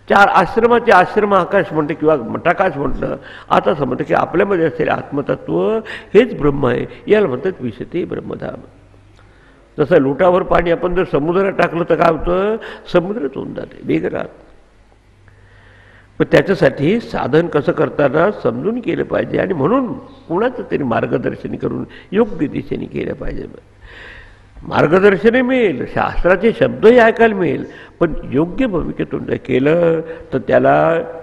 Speaker 1: चार आश्रमाचे आश्रम आकाश म्हणते किंवा मठाकाश म्हटलं. आता समजतं की आपल्यामध्ये असलेले आत्मतत्व हेच ब्रह्म आहे, याला म्हणतात विशते ब्रह्मधाम. जसं लोटावर पाणी आपण जर समुद्रात टाकलं तर काय होतं, समुद्रच होऊन जाते, वेग राहत. पण त्याच्यासाठी साधन कसं करताना समजून केलं पाहिजे आणि म्हणून कुणाचं तरी मार्गदर्शन करून योग्य दिशेने केलं पाहिजे. मार्गदर्शनही मिळेल, शास्त्राचे शब्दही ऐकायला मिळेल, पण योग्य भूमिकेतून जर केलं तर त्याला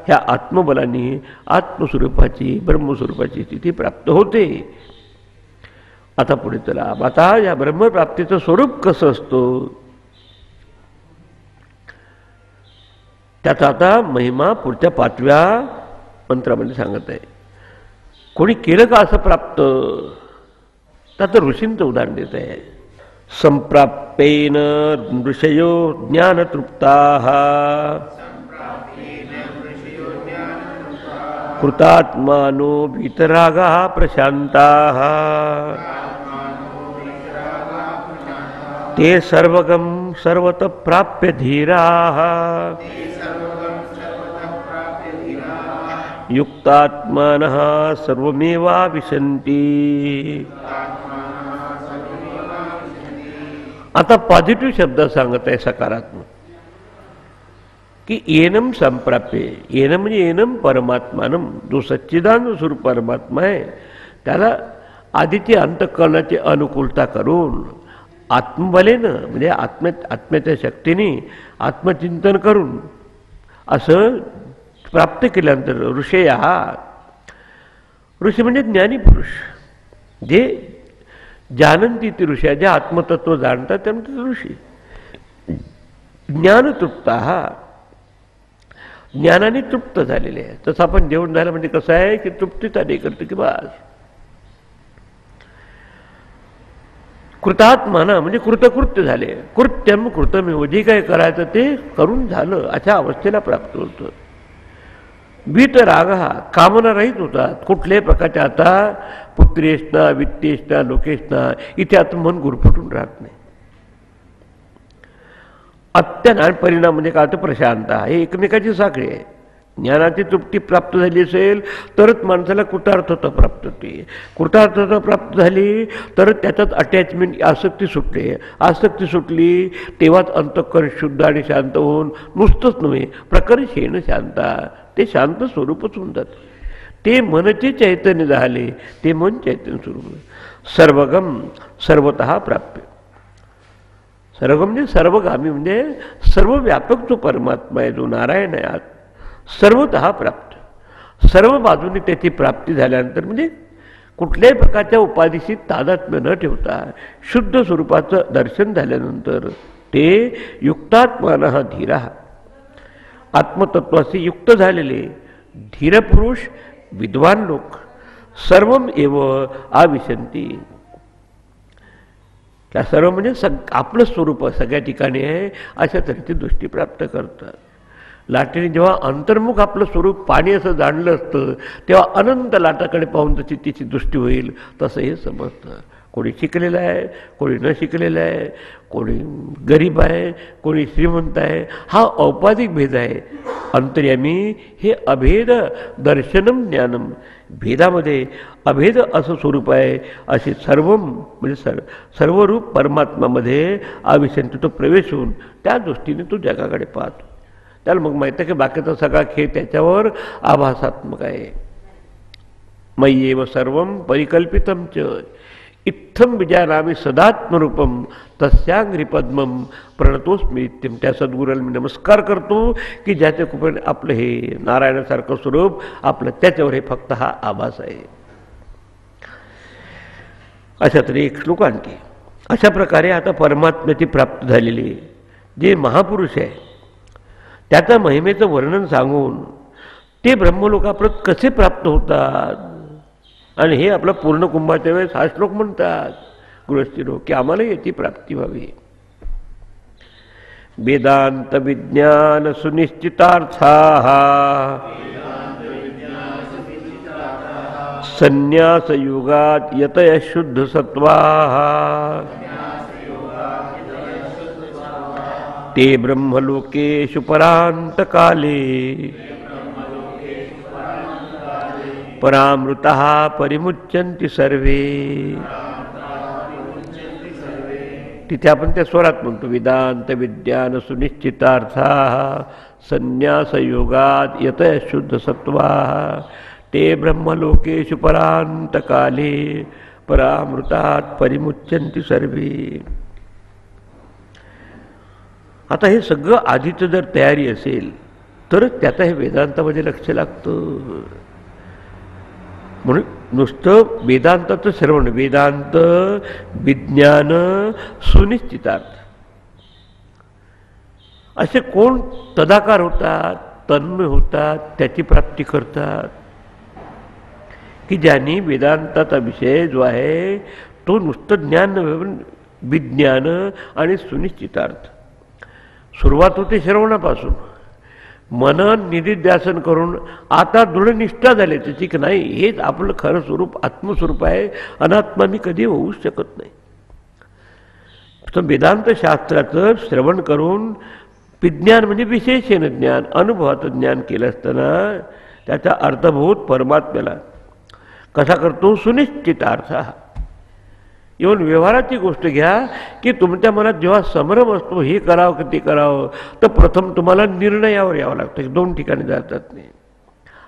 Speaker 1: ह्या आत्मबलाने आत्मस्वरूपाची ब्रह्मस्वरूपाची स्थिती प्राप्त होते. आता पुढे चला. आता या ब्रह्मप्राप्तीचं स्वरूप कसं असतं त्याचा आता महिमा पुढच्या 5व्या मंत्रामध्ये सांगत आहे. कोणी केलं का असं प्राप्त, त्याचं ऋषींचं उदाहरण देत आहे. संप्राप्येन ऋषयो ज्ञानतृप्ताः कृतात्मानो वीतरागाः प्रशान्ताः ते सर्वगं सर्वतः प्राप्य धीराः युक्तात्मानः सर्वमेवाविशन्ति. आता पॉझिटिव्ह शब्द सांगत आहे सकारात्मक, की येनम संप्राप्य. येनम म्हणजे येनम परमात्मानम, जो सच्चिदानंद स्वरूप परमात्मा आहे त्याला आधीची अंतःकरणाची अनुकूलता करून आत्मबलेनं म्हणजे आत्म्याच्या शक्तीने आत्मचिंतन करून असं प्राप्त केल्यानंतर ऋषया. ऋषी म्हणजे ज्ञानी पुरुष, जे जानंती ती ऋषी, जे आत्मतत्व जाणतात त्यामुळे ऋषी. ज्ञानतृप्ता, ज्ञानाने तृप्त झालेले आहे. तसं आपण जेवण झालं म्हणजे कसं आहे की तृप्तीचा डे करतो की बस. कृतात्माना म्हणजे कृतकृत्य झाले. कृत्यम कृतमेव, जे काही करायचं ते करून झालं अशा अवस्थेला प्राप्त होतं. वीतराग, कामना रहित होतात कुठल्याही प्रकारच्या. आता पुत्रेष्णा वित्तेष्णा लोकेष्णा इथे आता मन गुरफटून राहत नाही. अत्यंत परिणाम म्हणजे काय होतं, प्रशांत. हे एकमेकाची साखळी आहे. ज्ञानाची तृप्ती प्राप्त झाली असेल तरच माणसाला कृतार्थता प्राप्त होते. कृतार्थता प्राप्त झाली तर त्याच्यात अटॅचमेंट आसक्ती सुटते. आसक्ती सुटली तेव्हाच अंतःकरण शुद्ध आणि शांत होऊन नुसतंच नव्हे प्रकर्षेण शांता, ते शांत स्वरूपच होऊन जाते. ते मनचे चैतन्य झाले, ते मन चैतन्य स्वरूप. सर्वगम सर्वतः प्राप्य. सर्वगम म्हणजे सर्वगामी म्हणजे सर्व व्यापक जो परमात्मा आहे, जो नारायण आहे, आत सर्वतः प्राप्त. सर्व बाजूने त्याची प्राप्ती झाल्यानंतर म्हणजे कुठल्याही प्रकारच्या उपाधीशी तादात्म्य न ठेवता शुद्ध स्वरूपाचं दर्शन झाल्यानंतर ते युक्तात्मानः धीरा, आत्मतत्वाशी युक्त झालेले धीर पुरुष विद्वान लोक सर्वम एव आविशंती. त्या सर्व म्हणजे आपलं स्वरूप सगळ्या ठिकाणी आहे अशा तऱ्हेची दृष्टी प्राप्त करतात. लाटेने जेव्हा अंतर्मुख आपलं स्वरूप पाणी असं जाणलं असतं तेव्हा अनंत लाटाकडे पाहून तशी तिची दृष्टी होईल. तसं हे समजतं. कोणी शिकलेलं आहे, कोणी न शिकलेलं आहे, कोणी गरीब आहे, कोणी श्रीमंत आहे, हा औपाधिक भेद आहे. अंतर्यामी हे अभेद दर्शनम ज्ञानम, भेदामध्ये अभेद असं स्वरूप आहे. असे सर्व म्हणजे सर्वरूप परमात्मामध्ये आविशंत तो प्रवेश होऊन त्या दृष्टीने तो जगाकडे पाहतो. त्याला मग माहिती आहे की बाकीचा सगळा खेळ त्याच्यावर आभासात्मक आहे. मय्येव सर्वं परिकल्पितं च इत्थं विजानामि सदात्मरूपम तस्यांघ्रि पद्मम प्रणतोस्मी नित्यम. त्या सद्गुरूला मी नमस्कार करतो की ज्याच्या कृपेने आपलं हे नारायणासारखं स्वरूप आपलं त्याच्यावर हे फक्त हा आभास आहे. अशा तरी एक श्लोक आणखी. अशा प्रकारे आता परमात्म्याची प्राप्त झालेली जे महापुरुष आहे त्याच्या महिमेचं वर्णन सांगून ते ब्रह्मलोकाप्रत कसे प्राप्त होतात आणि हे आपलं पूर्ण कुंभाच्या वेळेस हा श्लोक म्हणतात. गृहस्थीनो की आम्हाला याची प्राप्ती व्हावी. वेदांत विज्ञान सुनिश्चितार्थाः संन्यास युगात यतय शुद्ध सत्वाः ते ब्रह्मलोकेषु परांत काले परामृतः परिमुच्यन्ति सर्वे. तिथे आपण त्या स्वरात म्हणतो वेदांत विज्ञान सुनिश्चितार्थाः संन्यास योगात यतय शुद्ध सत्वाः ते ब्रह्मलोकेषु परांत काले परामृतात परिमुच्यन्ति सर्वे. आता हे सगळं आधीचं जर तयारी असेल तरच त्याचा हे वेदांतामध्ये लक्ष लागतं. म्हणून नुसतं वेदांताचं श्रवण, वेदांत विज्ञान सुनिश्चितार्थ असे कोण तदाकार होतात, तन्मय होतात, त्याची प्राप्ती करतात की ज्यांनी वेदांताचा विषय जो आहे तो नुसतं ज्ञान विज्ञान आणि सुनिश्चितार्थ. सुरुवात होते श्रवणापासून, मनन निधिध्यासन करून आता दृढनिष्ठा झाली त्याची की नाही हेच आपलं खरं स्वरूप आत्मस्वरूप आहे, अनात्मा मी कधी होऊच शकत नाही. तर वेदांत शास्त्राचं श्रवण करून विज्ञान म्हणजे विशेषण ज्ञान, अनुभवाचं ज्ञान केलं असताना त्याचा अर्थभूत परमात्म्याला कसा करतो सुनिश्चितार्थ. इव्हन व्यवहाराची गोष्ट घ्या की तुमच्या मनात जेव्हा संभ्रम असतो हे करावं की ते करावं तर प्रथम तुम्हाला निर्णयावर यावं लागतं. दोन ठिकाणी जातात नाही.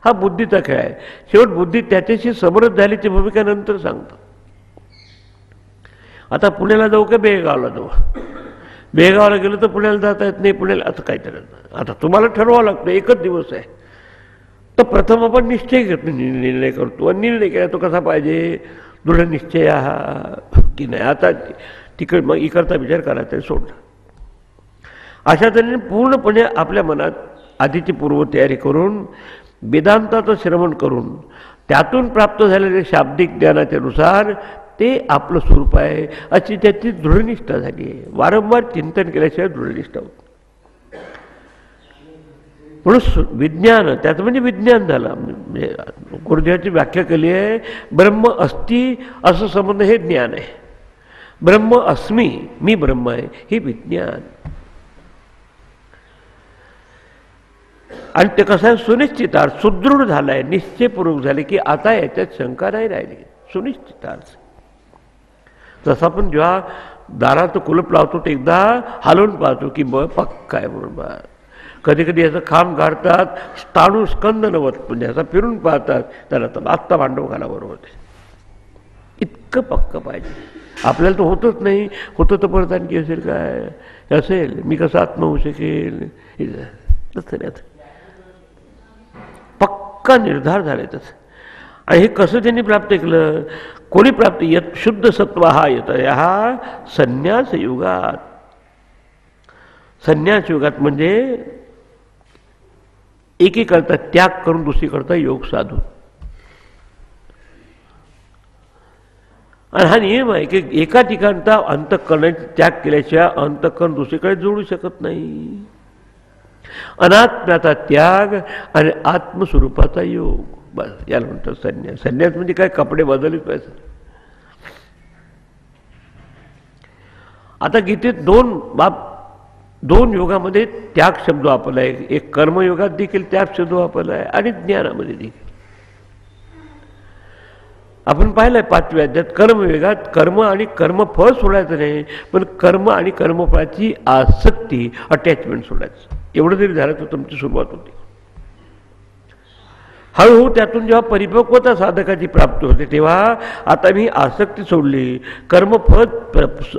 Speaker 1: हा बुद्धीचा खेळ आहे. शेवट बुद्धी त्याच्याशी समरस झाल्याची भूमिका नंतर सांगतो. आता पुण्याला जाऊ का बेळगावला जाऊ? बेळगावला गेलं तर पुण्याला जाता येत नाही, पुण्याला असं काय करायचं. आता तुम्हाला ठरवावं लागतं, एकच दिवस आहे. तर प्रथम आपण निश्चय घेतो, निर्णय करतो. आणि निर्णय केला तो कसा पाहिजे? दृढ निश्चय हा की नाही. आता तिकड मग इकडचा विचार करायचा सोडला. अशा तऱ्हेने पूर्णपणे आपल्या मनात आधीची पूर्वतयारी करून वेदांताचं श्रवण करून त्यातून प्राप्त झालेल्या शाब्दिक ज्ञानाच्यानुसार ते आपलं स्वरूप आहे अशी त्याची दृढनिष्ठा झाली आहे. वारंवार चिंतन केल्याशिवाय दृढनिष्ठा होत. म्हणून विज्ञान त्याचं म्हणजे विज्ञान झालं. म्हणजे गुरुदेवाची व्याख्या केली आहे ब्रह्म अस्ति असं संबंध हे ज्ञान आहे. ब्रह्म अस्मी मी ब्रह्म आहे हे विज्ञान. आणि ते कसं आहे सुनिश्चितार्थ सुदृढ झालं आहे, निश्चयपूर्वक झाले की आता याच्यात शंका नाही राहिली. सुनिश्चितार्थ जसं आपण जेव्हा दाराचं कुलप लावतो ते एकदा हलवून पाहतो की पक्का आहे म्हणून. बा कधी कधी याचं खांब गाडतात, ताणून स्कंद नवत म्हणजे असं फिरून पाहतात त्याला तर आत्ता भांडव घाला बरोबर ते इतकं पक्क पाहिजे. आपल्याला तर होतच नाही. होतं तर परत आणखी असेल काय असेल, मी कसं आत्मा होऊ शकेल तसं नाही. पक्का निर्धार झाला तसं. आणि हे कसं त्यांनी प्राप्त केलं? कोणी प्राप्त यत शुद्ध सत्व हा येत हा संन्यास युगात. संन्यास युगात म्हणजे एकीकरता त्याग करून दुसरीकरता योग साधून. आणि हा नियम आहे की एका ठिकाणचा अंतःकरणाचा त्याग केल्याशिवाय अंतःकरण दुसरीकडे जोडू शकत नाही. अनात्म्याचा त्याग आणि आत्मस्वरूपाचा योग, बस याला म्हणतात संन्यास. संन्यास म्हणजे काय? कपडे बदललेच पाहिजे. आता गीतेत दोन योगामध्ये त्याग शब्द वापरला आहे. एक कर्मयोगात देखील त्याग शब्द वापरला आहे आणि ज्ञानामध्ये देखील. आपण पाहिलंय 5व्या अध्यायात कर्मयोगात कर्म आणि कर्मफळ सोडायचं नाही, पण कर्म आणि कर्मफळाची आसक्ती अटॅचमेंट सोडायचं. एवढं जरी झालं तर तुमची सुरुवात होती. हळूहळू त्यातून जेव्हा परिपक्वता साधकाची प्राप्ती होते तेव्हा आता मी आसक्ती सोडली, कर्मफळ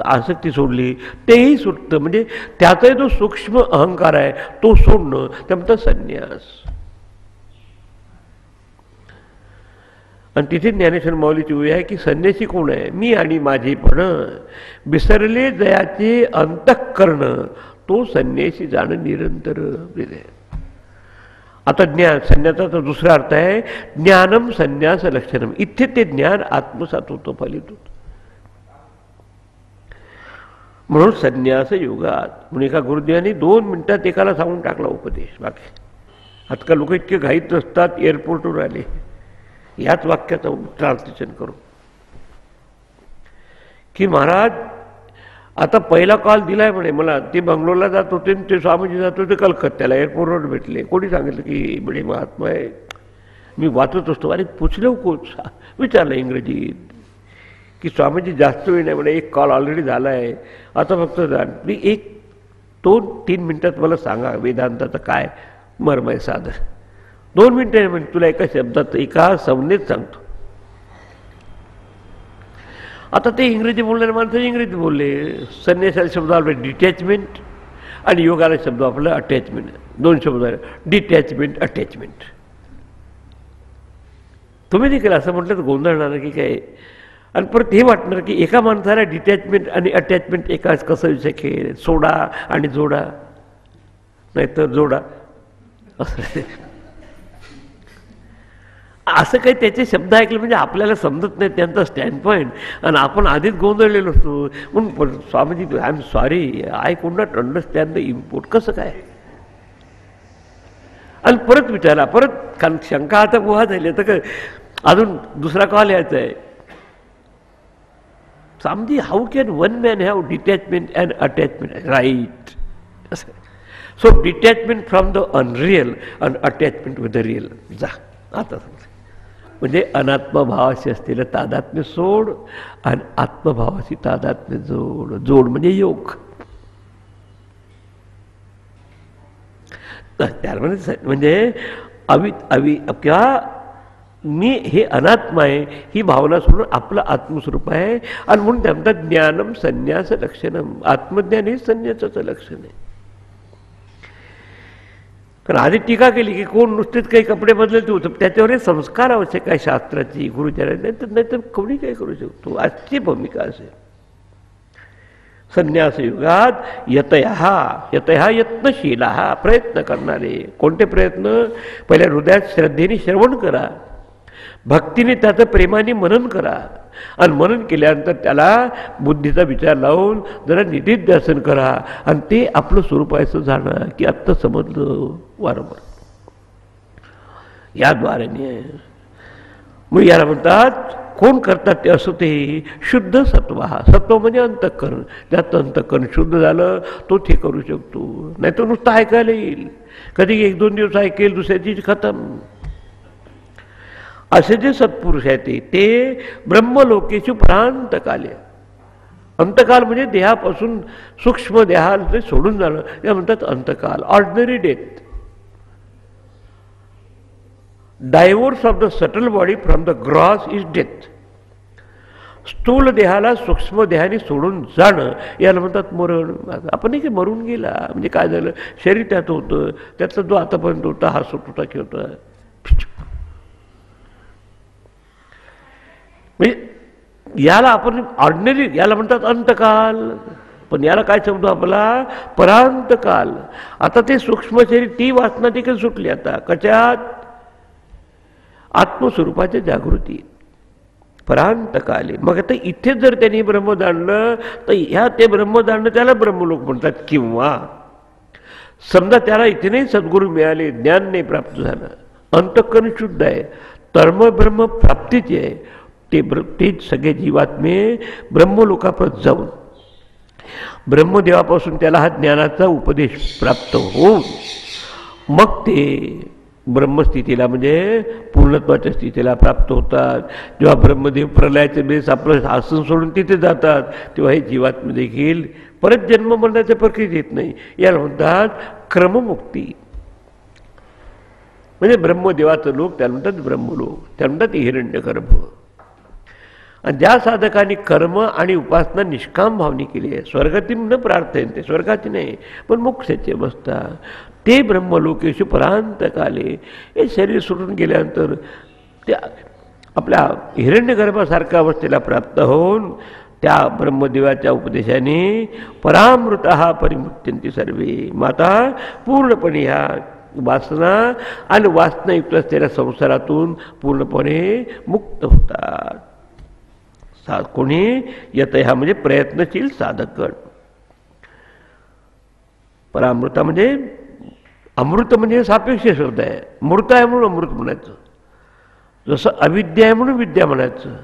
Speaker 1: आसक्ती सोडली, तेही सुटतं. म्हणजे त्याचाही जो सूक्ष्म अहंकार आहे तो सोडणं त्यामुळे संन्यास. आणि तिथे ज्ञानेश्वर माऊलीची ओवी आहे की संन्यासी कोण आहे? मी आणि माझेपण विसरले जयाचे अंतःकरण तो संन्यासी जाणं निरंतर. आता ज्ञान संन्यासाचा दुसरा अर्थ आहे ज्ञानम संन्यास लक्षणम. इथे ते ज्ञान आत्मसात होतं, फलित होतं. म्हणून संन्यास युगात म्हणून एका गुरुदेवांनी 2 मिनिटात एकाला सांगून टाकला उपदेश. बाकी आजकाल लोक इतके घाईत असतात, एअरपोर्टवर आले याच वाक्याचं ट्रान्सलेशन करू की महाराज आता पहिला कॉल दिलाय म्हणे मला, ते बंगलोरला जात होते ते स्वामीजी जात होते कलकत्त्याला, एअरपोर्टवर भेटले. कोणी सांगितलं की बडे महात्मा आहे. मी वाचत असतो, अरे पुछलो कोच विचारलं इंग्रजीत की स्वामीजी जास्त वेळ नाही म्हणे, एक कॉल ऑलरेडी झाला आहे, आता फक्त मी 1-2-3 मिनिटात मला सांगा वेदांताचं काय मर्म आहे साधं. 2 मिनिटं म्हणजे तुला एका शब्दात एका संज्ञेत सांगतो. आता ते इंग्रजी बोलणारे माणसं इंग्रजी बोलले. संन्यासाला शब्द आपले डिटॅचमेंट आणि योगाला शब्द आपलं अटॅचमेंट. 2 शब्द आले, डिटॅचमेंट अटॅचमेंट. तुम्ही देखील असं म्हटलं तर गोंधळणार की काय. आणि परत हे वाटणार की एका माणसाला डिटॅचमेंट आणि अटॅचमेंट एकाच कसं येऊ शकेल, सोडा आणि जोडा नाहीतर जोडा असं काही त्याचे शब्द ऐकले म्हणजे आपल्याला समजत नाही त्यांचा स्टँड पॉईंट आणि आपण आधीच गोंधळलेलो असतो. म्हणून Swamiji I am sorry, I could not understand the import. कसं काय आणि परत विचारा, परत कारण शंका आता बुवा झाली. आता काय अजून दुसरा कॉल यायचा आहे. Swamiji how can one man have detachment and attachment, right. So detachment from the unreal and attachment with the real. जा आता म्हणजे अनात्मभावाशी असलेलं तादात्म्य सोड आणि आत्मभावाशी तादात्म्य जोड. जोड म्हणजे योग. त्यामध्ये म्हणजे किंवा मी हे अनात्मा आहे ही भावना सोडून आपलं आत्मस्वरूप आहे. आणि म्हणून त्या म्हणतात ज्ञानम संन्यास लक्षणम. आत्मज्ञान हे संन्यासाचं लक्षण आहे. कारण आधी टीका केली की कोण नुसतेच काही कपडे बदलते होतं, त्याच्यावर संस्कार आवश्यक आहे शास्त्राची, गुरुचराची. नाहीतर कोणी काही करू शकतो. आजची भूमिका असेल. संन्यास युगात यतया यत्नशीला, प्रयत्न करणारे. कोणते प्रयत्न? पहिल्या हृदयात श्रद्धेने श्रवण करा, भक्तीने त्याचं प्रेमाने मनन करा आणि मनन केल्यानंतर त्याला बुद्धीचा विचार लावून जरा निधिध्यासन करा आणि ते आपलं स्वरूप आहे असं जाणं की आत्ता समजलं वारंवार याद्वारे. मग याला म्हणतात कोण करतात ते असं ते शुद्ध सत्व. सत्व म्हणजे अंतःकरण. त्यात अंतःकरण शुद्ध झालं तोच हे करू शकतो. नाही तर नुसतं ऐकायला येईल, कधी 1-2 दिवस ऐकेल, दुसऱ्या दिवशी खतम. असे जे सत्पुरुष आहेत ते ब्रह्मलोकेषु परांतकाले. अंतकाल म्हणजे देहापासून सूक्ष्म देहाला ते सोडून जाणं या म्हणतात अंतकाल. Ordinary death, divorce of the subtle body from the gross is death. स्थूल देहाला सूक्ष्म देहाने सोडून जाणं याला म्हणतात मरण. आपण नाही की मरून गेला म्हणजे काय झालं, शरीर त्यात होतं, त्यातला जो आतापर्यंत होता हसत होता की होता म्हणजे याला आपण ऑर्डिनरी याला म्हणतात अंतकाल. पण याला काय समजतो आपला परांतकाल. आता ते सूक्ष्म शरीर ती वासना देखील सुटली. आता कशात? आत्मस्वरूपाच्या जागृती परांतकाले. मग आता इथे जर त्यांनी ब्रह्म जाणलं तर ह्या ते ब्रह्म जाणलं त्याला ब्रह्मलोक म्हणतात. किंवा समजा त्याला इथे नाही सद्गुरू मिळाले, ज्ञान नाही प्राप्त झालं, अंतःकरण शुद्ध आहे, कर्म ब्रह्म प्राप्तीचे आहे, तेच सगळे जीवात्मे ब्रह्मलोकापर्यंत जाऊन ब्रह्मदेवापासून त्याला हा ज्ञानाचा उपदेश प्राप्त होऊन मग ते ब्रह्मस्थितीला म्हणजे पूर्णत्वाच्या स्थितीला प्राप्त होतात. जेव्हा ब्रह्मदेव प्रलयाचे बेस आपलं आसन सोडून तिथे जातात तेव्हा हे जीवात्मे देखील परत जन्म मरण्याच्या प्रक्रियेत येत नाही. याला म्हणतात क्रममुक्ती. म्हणजे ब्रह्मदेवाचं लोक त्याला म्हणतात ब्रह्मलोक, त्याला म्हणतात हिरण्यगर्भ. आणि ज्या साधकांनी कर्म आणि उपासना निष्काम भावनी केली आहे, स्वर्गाची न प्रार्थना, ते स्वर्गाची नाही पण मोक्षाची अवस्था, ते ब्रह्मलोकेषु परांतकाले. हे शरीर सोडून गेल्यानंतर त्या आपल्या हिरण्यगर्भासारख्या अवस्थेला प्राप्त होऊन त्या ब्रह्मदेवाच्या उपदेशाने परामृतः परिमुच्यन्ति सर्वे. माता पूर्णपणे ह्या वासना आणि वासनायुक्त असलेल्या संसारातून पूर्णपणे मुक्त होतात. कोणी येतं ह्या म्हणजे प्रयत्नशील साधकगण. परामृता म्हणजे अमृत म्हणजे सापेक्ष शब्द आहे. मृत आहे म्हणून अमृत म्हणायचं. जसं अविद्या आहे म्हणून विद्या म्हणायचं.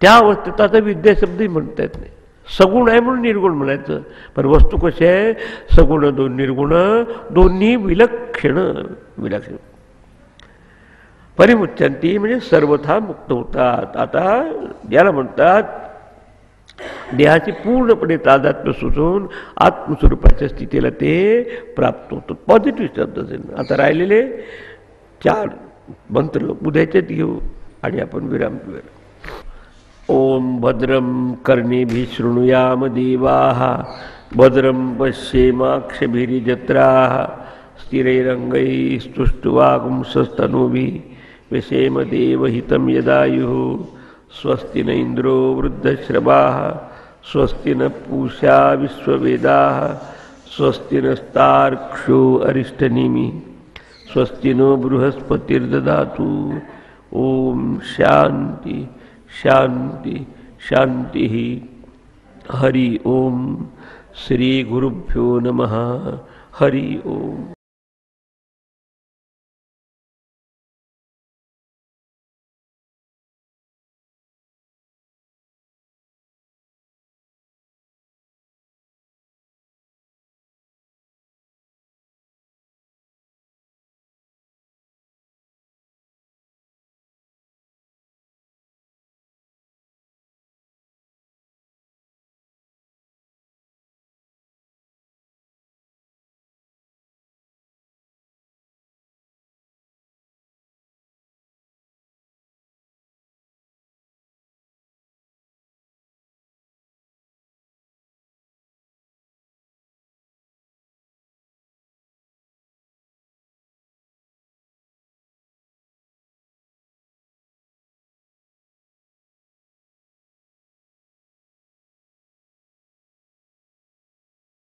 Speaker 1: त्या अवस्थेत आता विद्या शब्दही म्हणता येत नाही. सगुण आहे म्हणून निर्गुण म्हणायचं. पण वस्तू कशी आहे, सगुण दोन निर्गुण दोन्ही विलक्षण. परिमुच्यंती म्हणजे सर्वथा मुक्त होतात. आता याला म्हणतात देहाची पूर्णपणे तादात्म्य सुचून आत्मस्वरूपाच्या स्थितीला ते प्राप्त होतं. पॉझिटिव्ह शब्द. आता राहिलेले 4 मंत्र उद्याच्यात घेऊ आणि आपण विराम घेऊया. ओम भद्रं कर्णेभिः शृणुयाम देवाः भद्रं पश्येमाक्षभिर्यजत्राः स्थिरैरङ्गैस्तुष्टुवागुंसस्तनूभिः व्यशेम देवहितं यदायुः. स्वस्ति न इंद्रो वृद्धश्रवाः स्वस्ति न पूषा विश्ववेदाः स्वस्ति नस्तार्क्ष्यो अरिष्टनेमिः स्वस्ति नो बृहस्पतिर्ददातु. ओम शांति शांति शांति. हरि ओम. श्री गुरुभ्यो नमः. हरि ओम.